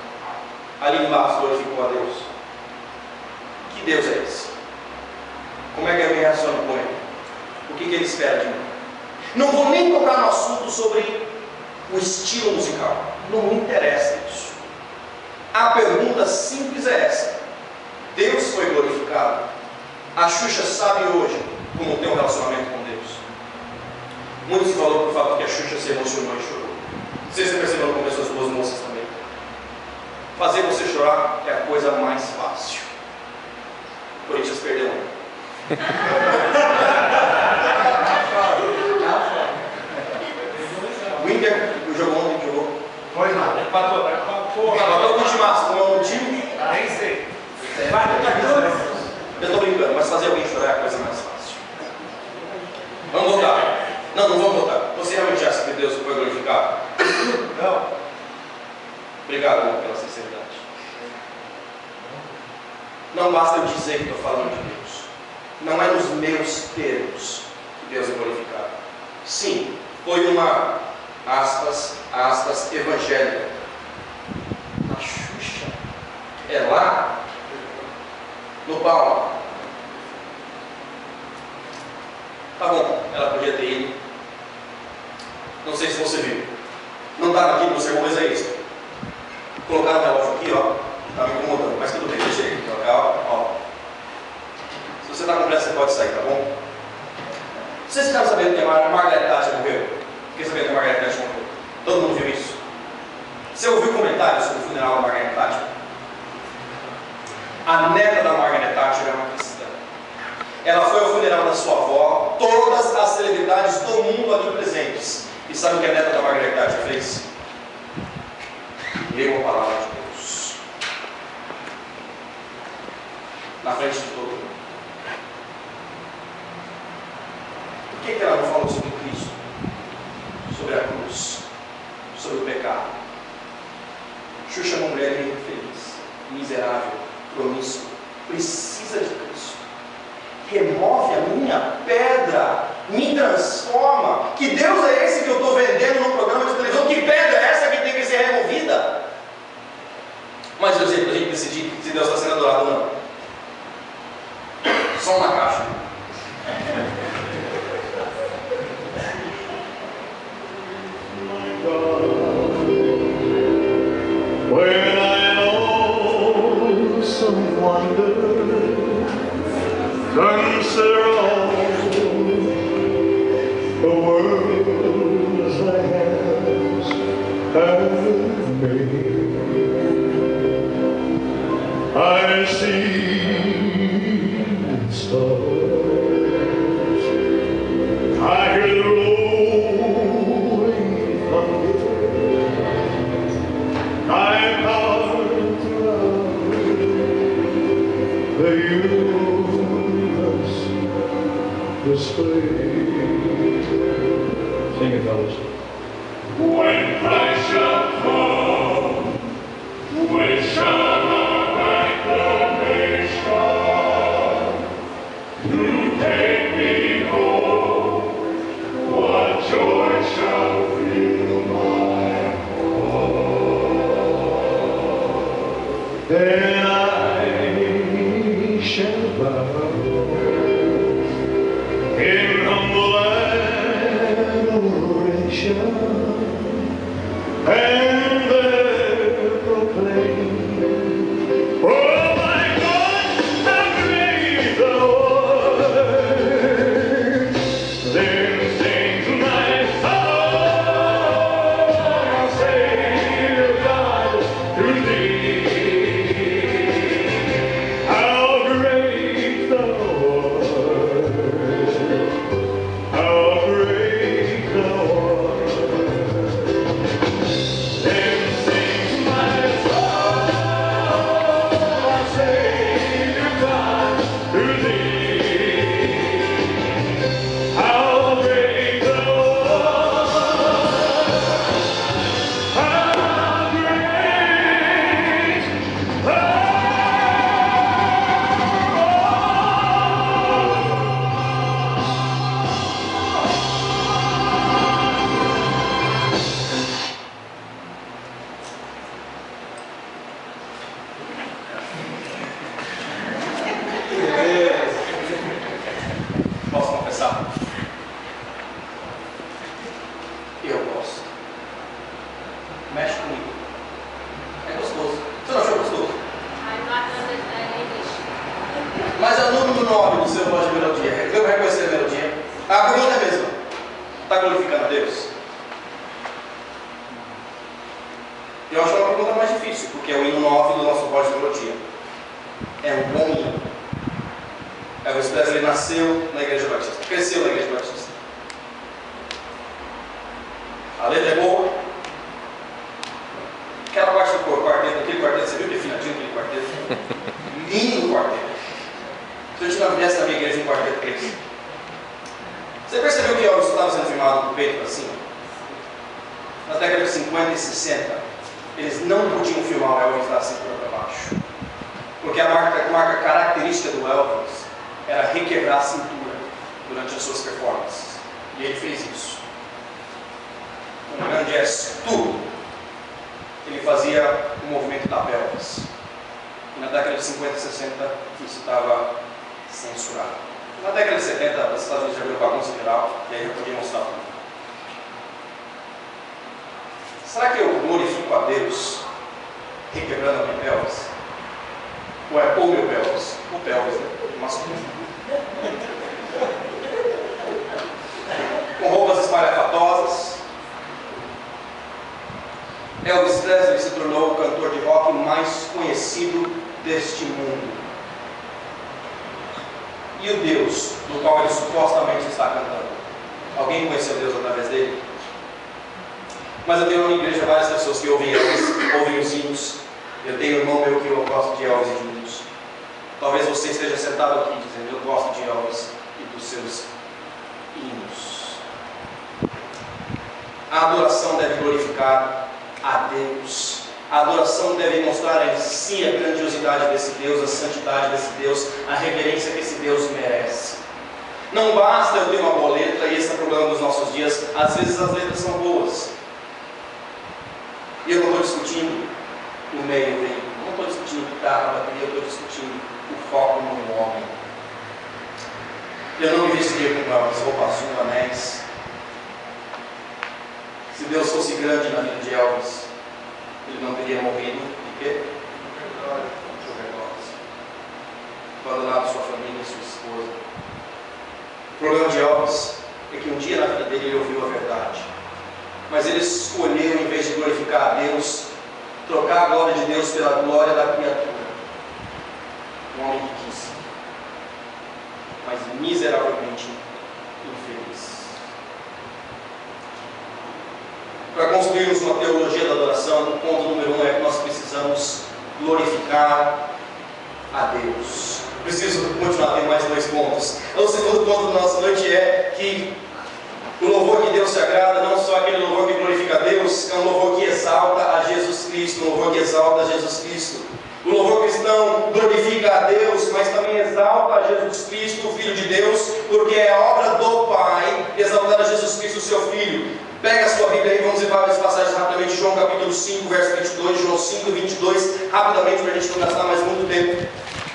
Aline Barros glorificou a Deus. Que Deus é esse? Como é que eu me relaciono com Ele? O que Ele espera de mim? Não vou nem tocar no assunto sobre o estilo musical. Não me interessa isso. A pergunta simples é essa: Deus foi glorificado? A Xuxa sabe hoje como ter um relacionamento com Deus? Muito se falou por fato que a Xuxa se emocionou e chorou. Vocês perceberam como as duas moças também? Fazer você chorar é a coisa mais fácil. O Corinthians perdeu um. O Inter jogou ontem, jogou. Pois não. Empatou. Empatou com o timaço, como é um time. Nem sei. Eu estou brincando, mas fazer alguém chorar é a coisa mais fácil. Vamos voltar. Não vamos voltar. Você realmente acha que Deus foi glorificado? Não. Obrigado, irmão, pela sinceridade. Não basta eu dizer que estou falando de Deus. Não é nos meus termos que Deus é glorificado. Sim, foi uma, aspas, evangélica. Na Xuxa. É lá, no palco. Tá bom, ela podia ter ido. Não sei se você viu. Não estava aqui no sermão, mas é isso. Colocaram o relógio aqui, ó. Está me incomodando, mas tudo bem, deixa ele. Ó. Se você está com pressa, você pode sair, tá bom? Vocês ficaram sabendo que a Margaret Thatcher morreu? Fiquei sabendo que a Margaret Thatcher morreu. Todo mundo viu isso? Você ouviu comentários sobre o funeral da Margaret Thatcher? A neta da Margaret Thatcher é uma cristã. Ela foi ao funeral da sua avó, todas as celebridades do mundo ali presentes. E sabe o que a neta da Margaret Thatcher fez? Leu a palavra de Deus. Na frente de todo mundo. Por que ela não falou sobre Cristo? Sobre a cruz? Sobre o pecado? Xuxa é uma mulher infeliz, miserável, promíscua, precisa de Cristo. Remove a minha pedra, me transforma. Que Deus é esse que eu estou vendendo no programa de televisão? Que pedra é essa que tem que ser removida? Mas eu sei, para a gente decidir se Deus está sendo adorado ou não. Só uma caixa. When I know some wonder, consider all the world's hands have made. I see stars, I hear the rolling thunder. I'm out throughout the universe displayed. Sing it, fellas. When Christ shall come, when shall our acclamation to take me home? What joy shall fill my heart? Then I shall bow in humble adoration and there proclaim, oh my God, how great thou art. Then sings my soul, Savior God, to thee. How great thou art, how great thou art. Then sings my soul, Savior God, to thee. How great thou art, how great thou art. Posso confessar? Eu gosto. Mexe comigo. É gostoso. Você não achou gostoso? Mas é o número 9 do seu voz de melodia. Eu reconhecer a melodia. A pergunta é a mesma. Está glorificando a Deus? Eu acho que é uma pergunta mais difícil, porque é o hino 9 do nosso voz de melodia. É um bom hino. Elvis Presley nasceu na Igreja Batista, cresceu na Igreja Batista. A letra é boa. Aquela parte do quarteto, aquele quarteto, você viu que é finadinho aquele quarteto? Lindo quarteto. Se eu te não viesse na minha igreja um quarteto desse. Você percebeu que Elvis estava sendo filmado do peito para cima? Na década de 50 e 60, eles não podiam filmar o Elvis da cintura para baixo. Porque a marca característica do Elvis era requebrar a cintura durante as suas performances. E ele fez isso. Com um grande gesto, ele fazia o movimento da pelvis. E na década de 50 e 60 isso estava censurado. Na década de 70 os Estados Unidos já viram bagunça geral e aí eu podia mostrar tudo. Será que eu glorifico a Deus requebrando a minha pelvis? Ou é o meu pelvis? O pelvis, né? Masculino. Com roupas espalhafatosas. Elvis Presley se tornou o cantor de rock mais conhecido deste mundo. E o Deus do qual ele supostamente está cantando? Alguém conheceu Deus através dele? Mas eu tenho na minha igreja várias pessoas que ouvem Elvis, ouvem os hinos. Eu tenho um irmão meu que eu gosto de Elvis e de hinos. Talvez você esteja sentado aqui dizendo: eu gosto de Elvis e dos seus hinos. A adoração deve glorificar a Deus. A adoração deve mostrar em si a grandiosidade desse Deus, a santidade desse Deus, a reverência que esse Deus merece. Não basta eu ter uma boa letra, e esse é o problema dos nossos dias. Às vezes as letras são boas. E eu não estou discutindo o meio dele, não estou discutindo guitarra, bateria, eu estou discutindo o foco no homem. Eu não me vestiria com as roupas azul, anéis. Se Deus fosse grande na vida de Elvis, ele não teria morrido de quê? Overdose. Abandonado sua família e sua esposa. O problema de Elvis é que um dia na vida dele ele ouviu a verdade. Mas ele escolheu, em vez de glorificar a Deus, trocar a glória de Deus pela glória da criatura. Um homem riquíssimo, mas miseravelmente infeliz. Para construirmos uma teologia da adoração, o ponto número 1 é que nós precisamos glorificar a Deus. Preciso continuar, tem mais 2 pontos. O segundo ponto da nossa noite é que o louvor que Deus se agrada, não só aquele louvor que glorifica a Deus, é um louvor que exalta a Jesus Cristo, um louvor que exalta a Jesus Cristo. O louvor cristão glorifica a Deus, mas também exalta a Jesus Cristo, o Filho de Deus, porque é a obra do Pai exaltar a Jesus Cristo, o seu Filho. Pega a sua Bíblia aí, vamos ver várias passagens rapidamente. João capítulo 5, verso 22, João 5, 22, rapidamente para a gente não gastar mais muito tempo.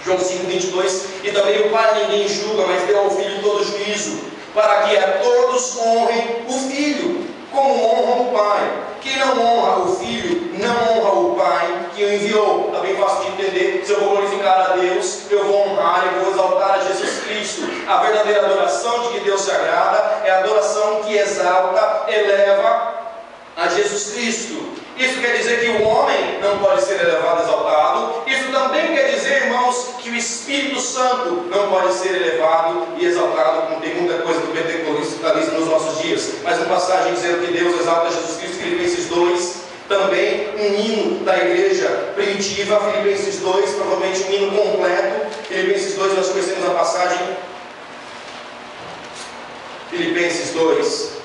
João 5, 22, e também o Pai ninguém julga, mas deu ao Filho todo juízo, para que a todos honrem o Filho, como honram o Pai. Quem não honra o enviou. Está bem fácil de entender. Se eu vou glorificar a Deus, eu vou honrar e vou exaltar a Jesus Cristo. A verdadeira adoração de que Deus se agrada é a adoração que exalta, eleva a Jesus Cristo. Isso quer dizer que o homem não pode ser elevado, exaltado. Isso também quer dizer, irmãos, que o Espírito Santo não pode ser elevado e exaltado, como tem muita coisa do pentecostalismo nos nossos dias. Mas uma passagem dizendo que Deus exalta Jesus Cristo, Filipenses 2, também um hino da igreja primitiva, Filipenses 2, provavelmente um hino completo. Filipenses 2, nós conhecemos a passagem. Filipenses 2.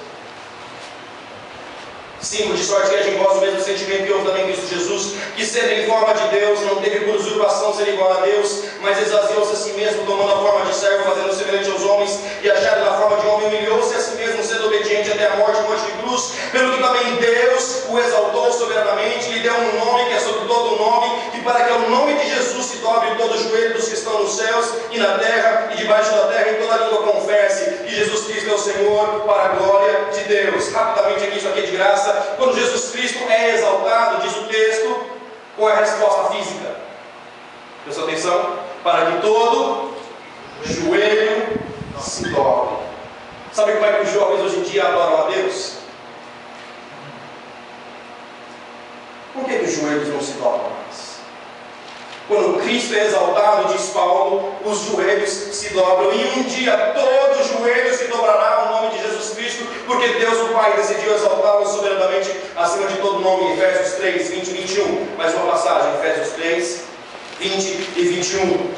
5, de sorte que haja em vós o mesmo sentimento que houve também em Cristo Jesus, que sendo em forma de Deus, não teve por usurpação ser igual a Deus, mas esvaziou-se a si mesmo, tomando a forma de servo, fazendo semelhante aos homens, e achado na forma de homem, humilhou-se a si mesmo, sendo obediente até a morte de cruz, pelo que também Deus o exaltou soberanamente, lhe deu um nome que é sobre todo o nome, e para que ao nome de Jesus se dobre todo o joelho dos que estão nos céus e na terra e debaixo da terra, e toda língua confesse que Jesus Cristo é o Senhor, para a glória de Deus. Rapidamente aqui, isso aqui é de graça. Quando Jesus Cristo é exaltado, diz o texto, qual é a resposta física? Presta atenção. Para que todo joelho se dobre. Sabe como é que os jovens hoje em dia adoram a Deus? Por que os joelhos não se dobram mais? Quando Cristo é exaltado, diz Paulo, os joelhos se dobram, e um dia todo joelho se dobrará ao nome de Jesus Cristo, porque Deus o Pai decidiu exaltá-lo soberanamente acima de todo nome. Efésios 3, 20 e 21. Mais uma passagem, Efésios 3, 20 e 21.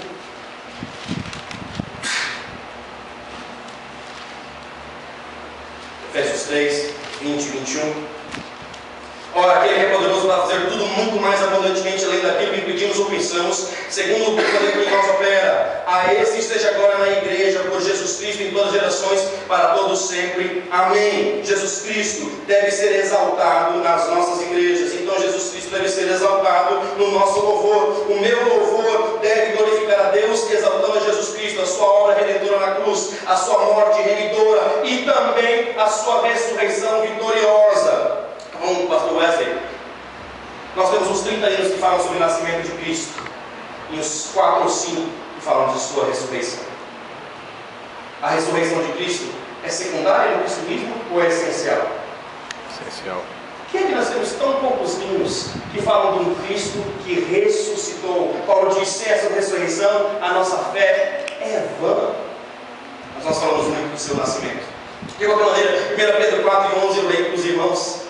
Efésios 3, 20 e 21. Ora, aquele é poderoso para fazer tudo muito mais abundantemente além daquilo que pedimos ou pensamos, segundo o poder que em nós opera. A esse esteja agora na igreja, por Jesus Cristo, em todas as gerações, para todos sempre. Amém. Jesus Cristo deve ser exaltado nas nossas igrejas. Então Jesus Cristo deve ser exaltado no nosso louvor. O meu louvor deve glorificar a Deus, exaltando a Jesus Cristo, a sua obra redentora na cruz, a sua morte remidora e também a sua ressurreição vitoriosa. Bom, pastor Wesley, nós temos uns 30 anos que falam sobre o nascimento de Cristo e uns 4 ou 5 que falam de sua ressurreição. A ressurreição de Cristo é secundária no cristianismo ou é essencial? Essencial. Por que é que nós temos tão poucos hinos que falam de um Cristo que ressuscitou? Paulo diz, sem essa ressurreição, a nossa fé é vã. Mas nós falamos muito do seu nascimento. De qualquer maneira, 1 Pedro 4 e 11 eu leio para os irmãos.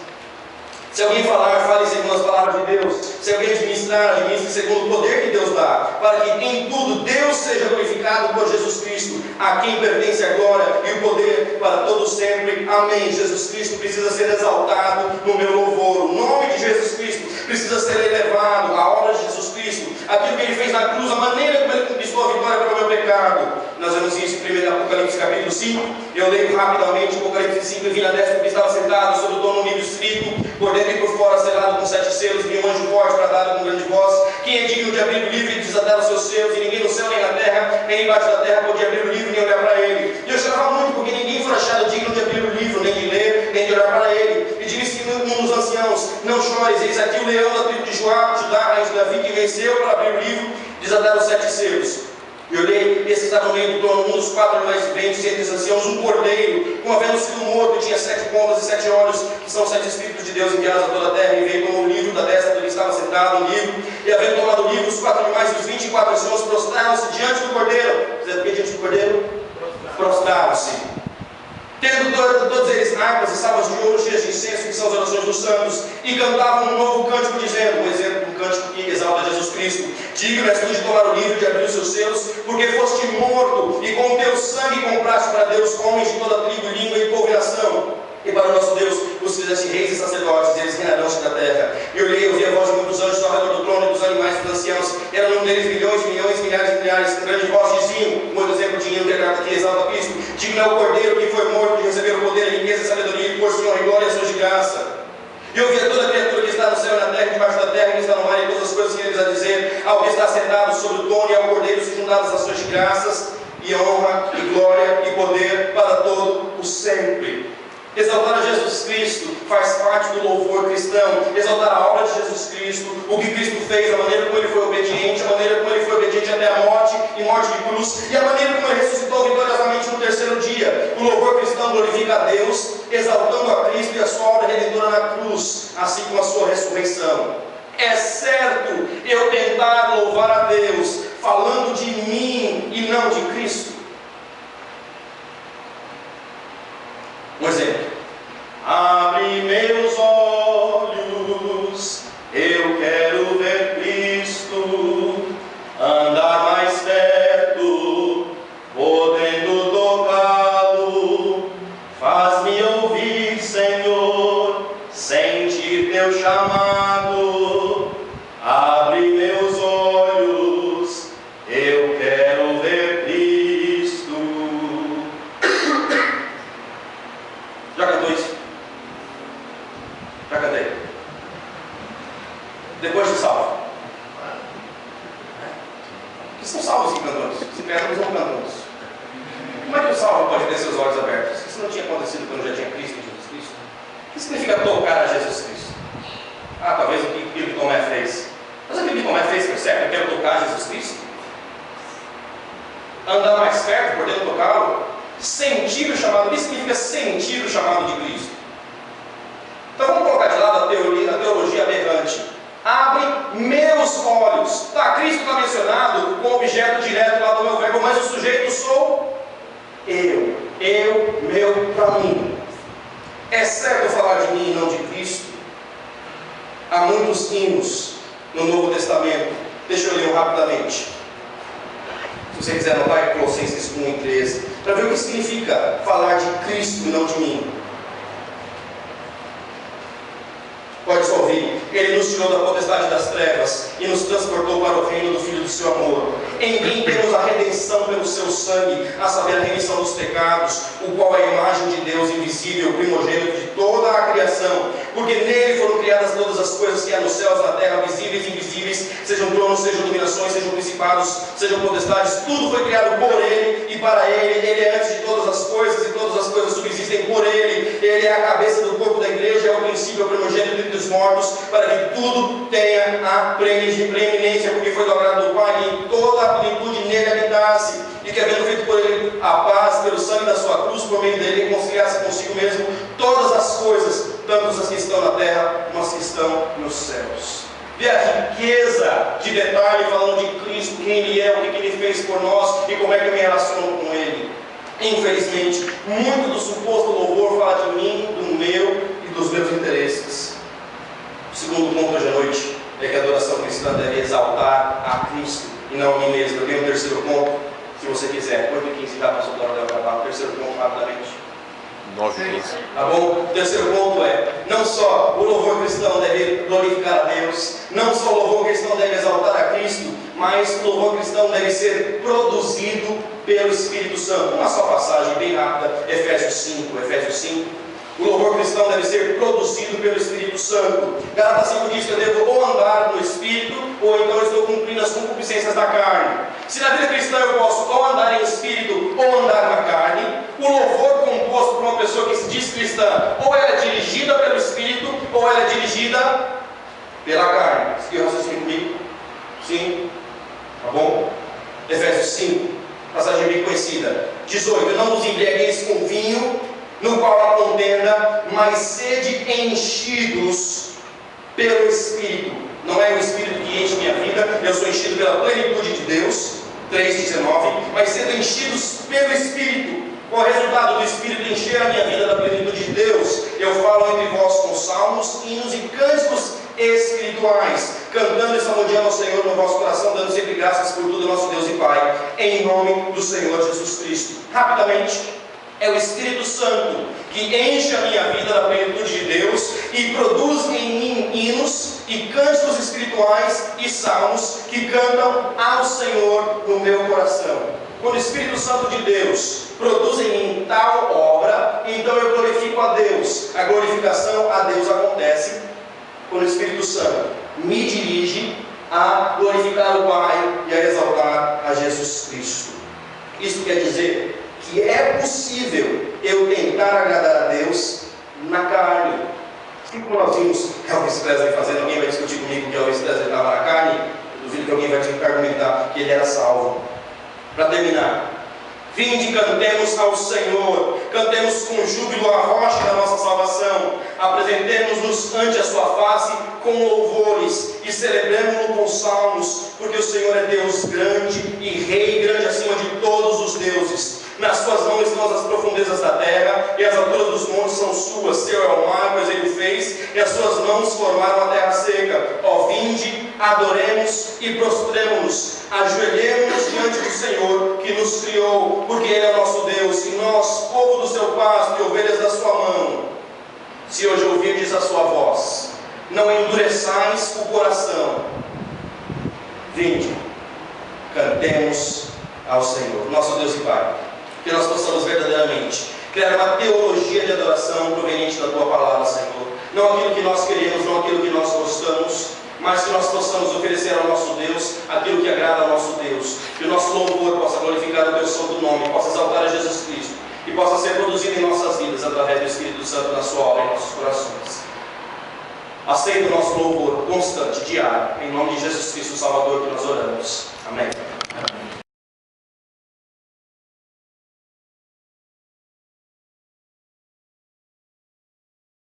Se alguém falar, fale segundo as palavras de Deus. Se alguém administrar, administre segundo o poder que Deus dá, para que em tudo Deus seja glorificado por Jesus Cristo, a quem pertence a glória e o poder para todos sempre. Amém. Jesus Cristo precisa ser exaltado no meu louvor. O nome de Jesus Cristo precisa ser elevado. A obra de Jesus Cristo, aquilo que Ele fez na cruz, a maneira como Ele conquistou a vitória pelo meu pecado. Nós vemos isso em 1 Apocalipse capítulo 5. Eu leio rapidamente Apocalipse 5. E vi na destra que estava sentado sobre o trono livre escrito, por dentro e por fora selado com 7 selos, e um anjo forte bradado com grande voz: quem é digno de abrir o livro e desatar os seus selos? E ninguém no céu, nem na terra, nem embaixo da terra podia abrir o livro, nem olhar para ele. E eu chorava muito, porque ninguém foi achado digno de abrir o livro, nem de ler, nem de olhar para ele. E disse um dos anciãos: não chores, eis aqui o leão da tribo de Judá, raiz de Davi, que venceu para abrir o livro, desatar os 7 selos. E olhei, esse estava no meio do trono, um dos 4 animais viventes, e entre os anciãos um cordeiro, como havendo sido morto, tinha 7 pontas e 7 olhos, que são 7 Espíritos de Deus enviados a toda a terra. E veio como o livro da destra do que estava sentado, um livro, e havendo tomado o livro, os 4 animais e os 24 anciãos prostraram-se diante do cordeiro. Diante do cordeiro? Prostraram-se. Tendo todos eles harpas e salvas de ouro cheias de incenso, que são as orações dos santos, e cantavam um novo cântico, dizendo, um exemplo de um cântico que exalta Jesus Cristo: digno és tu de tomar o livro e de abrir os seus selos, porque foste morto, e com o teu sangue compraste para Deus homens de toda tribo, língua e povo e nação. E para o nosso Deus os fizeste reis e sacerdotes, e eles reinarão sobre a terra. E olhei e ouvi a voz de muitos anjos ao redor do trono, e dos animais e dos anciãos. Era um deles milhões e milhões, milhares e milhares, com grande voz diziam, um outro exemplo de hino que exalta Cristo: digno é o cordeiro que foi morto de receber o poder, a riqueza, a sabedoria, e força, honra e glória, e ações de graça. E ouvi a toda a criatura que está no céu e na terra, e debaixo da terra, que está no mar, e todas as coisas que eles a dizer, ao que está sentado sobre o trono e ao cordeiro se juntaram as ações de graças, e honra, e glória, e poder para todo o sempre. Exaltar a Jesus Cristo faz parte do louvor cristão. Exaltar a obra de Jesus Cristo, o que Cristo fez, a maneira como Ele foi obediente, a maneira como Ele foi obediente até a morte e morte de cruz, e a maneira como Ele ressuscitou vitoriosamente no terceiro dia. O louvor cristão glorifica a Deus, exaltando a Cristo e a sua obra redentora na cruz, assim como a sua ressurreição. É certo eu tentar louvar a Deus falando de mim e não de Cristo. Um exemplo: abre meus olhos, eu quero ver Cristo, andar mais perto, podendo tocá-lo, faz-me ouvir, Senhor, sentir teu chamado, abre meus olhos, eu quero ver Cristo. Já cantou isso? Já cantei. Depois do salvo. Que são salvos e cantores? Se perdemos, não cantamos. Como é que o salvo pode ter seus olhos abertos? Isso não tinha acontecido quando já tinha Cristo em Jesus Cristo? O que significa tocar a Jesus Cristo? Ah, talvez o que Tomé fez. Mas o que Tomé fez foi certo? Eu quero tocar Jesus Cristo? Andar mais perto, podendo tocá-lo? Sentir o chamado. O que significa sentir o chamado de Cristo? Então vamos colocar de lado a teologia aberrante. Abre meus olhos. Tá, Cristo está mencionado com objeto direto lá do meu verbo, mas o sujeito sou eu. Eu, meu, para mim. É certo falar de mim e não de Cristo? Há muitos hinos no Novo Testamento. Deixa eu ler rapidamente. Se você quiser anotar, é Colossenses 1 e 13, para ver o que significa falar de Cristo e não de mim. Pode só ouvir. Ele nos tirou da potestade das trevas e nos transportou para o reino do Filho do seu amor. Em mim temos a redenção pelo seu sangue, a saber, a remissão dos pecados, o qual é a imagem de Deus invisível, primogênito de toda a criação. Porque nele foram criadas todas as coisas que há nos céus, na terra, visíveis e invisíveis, sejam tronos, sejam dominações, sejam principados, sejam potestades. Tudo foi criado por ele e para ele. Ele é antes de todas as coisas e todas as coisas subsistem por ele. Ele é a cabeça do corpo da igreja, é o princípio, é o primogênito entre os mortos, para que tudo tenha a preeminência, porque foi do agrado do Pai, e em toda a plenitude nele habitasse, e que havendo feito por ele a paz, pelo sangue da sua cruz, por meio dele reconciliasse consigo mesmo todas as coisas, tanto as que estão na terra, como as que estão nos céus. Vê a riqueza de detalhe falando de Cristo, quem Ele é, o que Ele fez por nós, e como é que eu me relaciono com Ele. Infelizmente, muito do suposto louvor fala de mim, do meu e dos meus interesses. O segundo ponto hoje à noite é que a adoração cristã deve exaltar a Cristo e não a mim mesmo. Eu tenho um terceiro ponto, se você quiser. 8h15 já passou da hora de acabar. O terceiro ponto, rapidamente. 9h15. Tá bom? O terceiro ponto é: não só o louvor cristão deve glorificar a Deus, não só o louvor cristão deve exaltar a Cristo, mas o louvor cristão deve ser produzido pelo Espírito Santo. Uma só passagem bem rápida, Efésios 5. O louvor cristão deve ser produzido pelo Espírito Santo. Gálatas 5 diz que eu devo ou andar no Espírito, ou então estou cumprindo as concupiscências da carne. Se na vida cristã eu posso ou andar em Espírito, ou andar na carne, o louvor composto por uma pessoa que se diz cristã, ou ela é dirigida pelo Espírito, ou ela é dirigida pela carne. Seguiu o raciocínio comigo? Sim? Tá bom? Efésios 5, passagem bem conhecida. 18. Não vos embriagueis com vinho, no qual há contenda, mas sede enchidos pelo Espírito. Não é o Espírito que enche minha vida, eu sou enchido pela plenitude de Deus. 3,19. Mas sendo enchidos pelo Espírito. Qual é o resultado do Espírito encher a minha vida da plenitude de Deus? Eu falo entre vós com salmos, hinos e cânticos espirituais, cantando e salmodiando ao Senhor no vosso coração, dando sempre graças por tudo, nosso Deus e Pai, em nome do Senhor Jesus Cristo. Rapidamente, é o Espírito Santo que enche a minha vida da plenitude de Deus e produz em mim hinos e cânticos espirituais e salmos que cantam ao Senhor no meu coração. Quando o Espírito Santo de Deus produz em mim tal obra, então eu glorifico a Deus. A glorificação a Deus acontece quando o Espírito Santo me dirige a glorificar o Pai e a exaltar a Jesus Cristo. Isso quer dizer que é possível eu tentar agradar a Deus na carne. E como nós vimos Elvis Presley fazendo, alguém vai discutir comigo que Elvis Presley estava na carne? Eu duvido que alguém vai te argumentar que ele era salvo. Para terminar, vinde, cantemos ao Senhor, cantemos com júbilo a rocha da nossa salvação, apresentemos-nos ante a sua face com louvores e celebremos-no com salmos, porque o Senhor é Deus grande e Rei grande acima de todos os deuses. Nas suas mãos estão as profundezas da terra, e as alturas dos montes são suas. Seu é o mar, pois ele fez, e as suas mãos formaram a terra seca. Ó, vinde, adoremos e prostremo-nos, ajoelhemos-nos diante do Senhor, que nos criou, porque Ele é nosso Deus, e nós, povo do seu pasto e ovelhas da sua mão. Se hoje ouvirdes a sua voz, não endureçais o coração. Vinde, cantemos ao Senhor, nosso Deus e Pai. Que nós possamos verdadeiramente criar uma teologia de adoração proveniente da Tua Palavra, Senhor. Não aquilo que nós queremos, não aquilo que nós gostamos, mas que nós possamos oferecer ao nosso Deus aquilo que agrada ao nosso Deus. Que o nosso louvor possa glorificar o Teu santo nome, possa exaltar a Jesus Cristo e possa ser produzido em nossas vidas através do Espírito Santo na Sua obra em nossos corações. Aceita o nosso louvor constante, diário, em nome de Jesus Cristo, o Salvador, que nós oramos. Amém.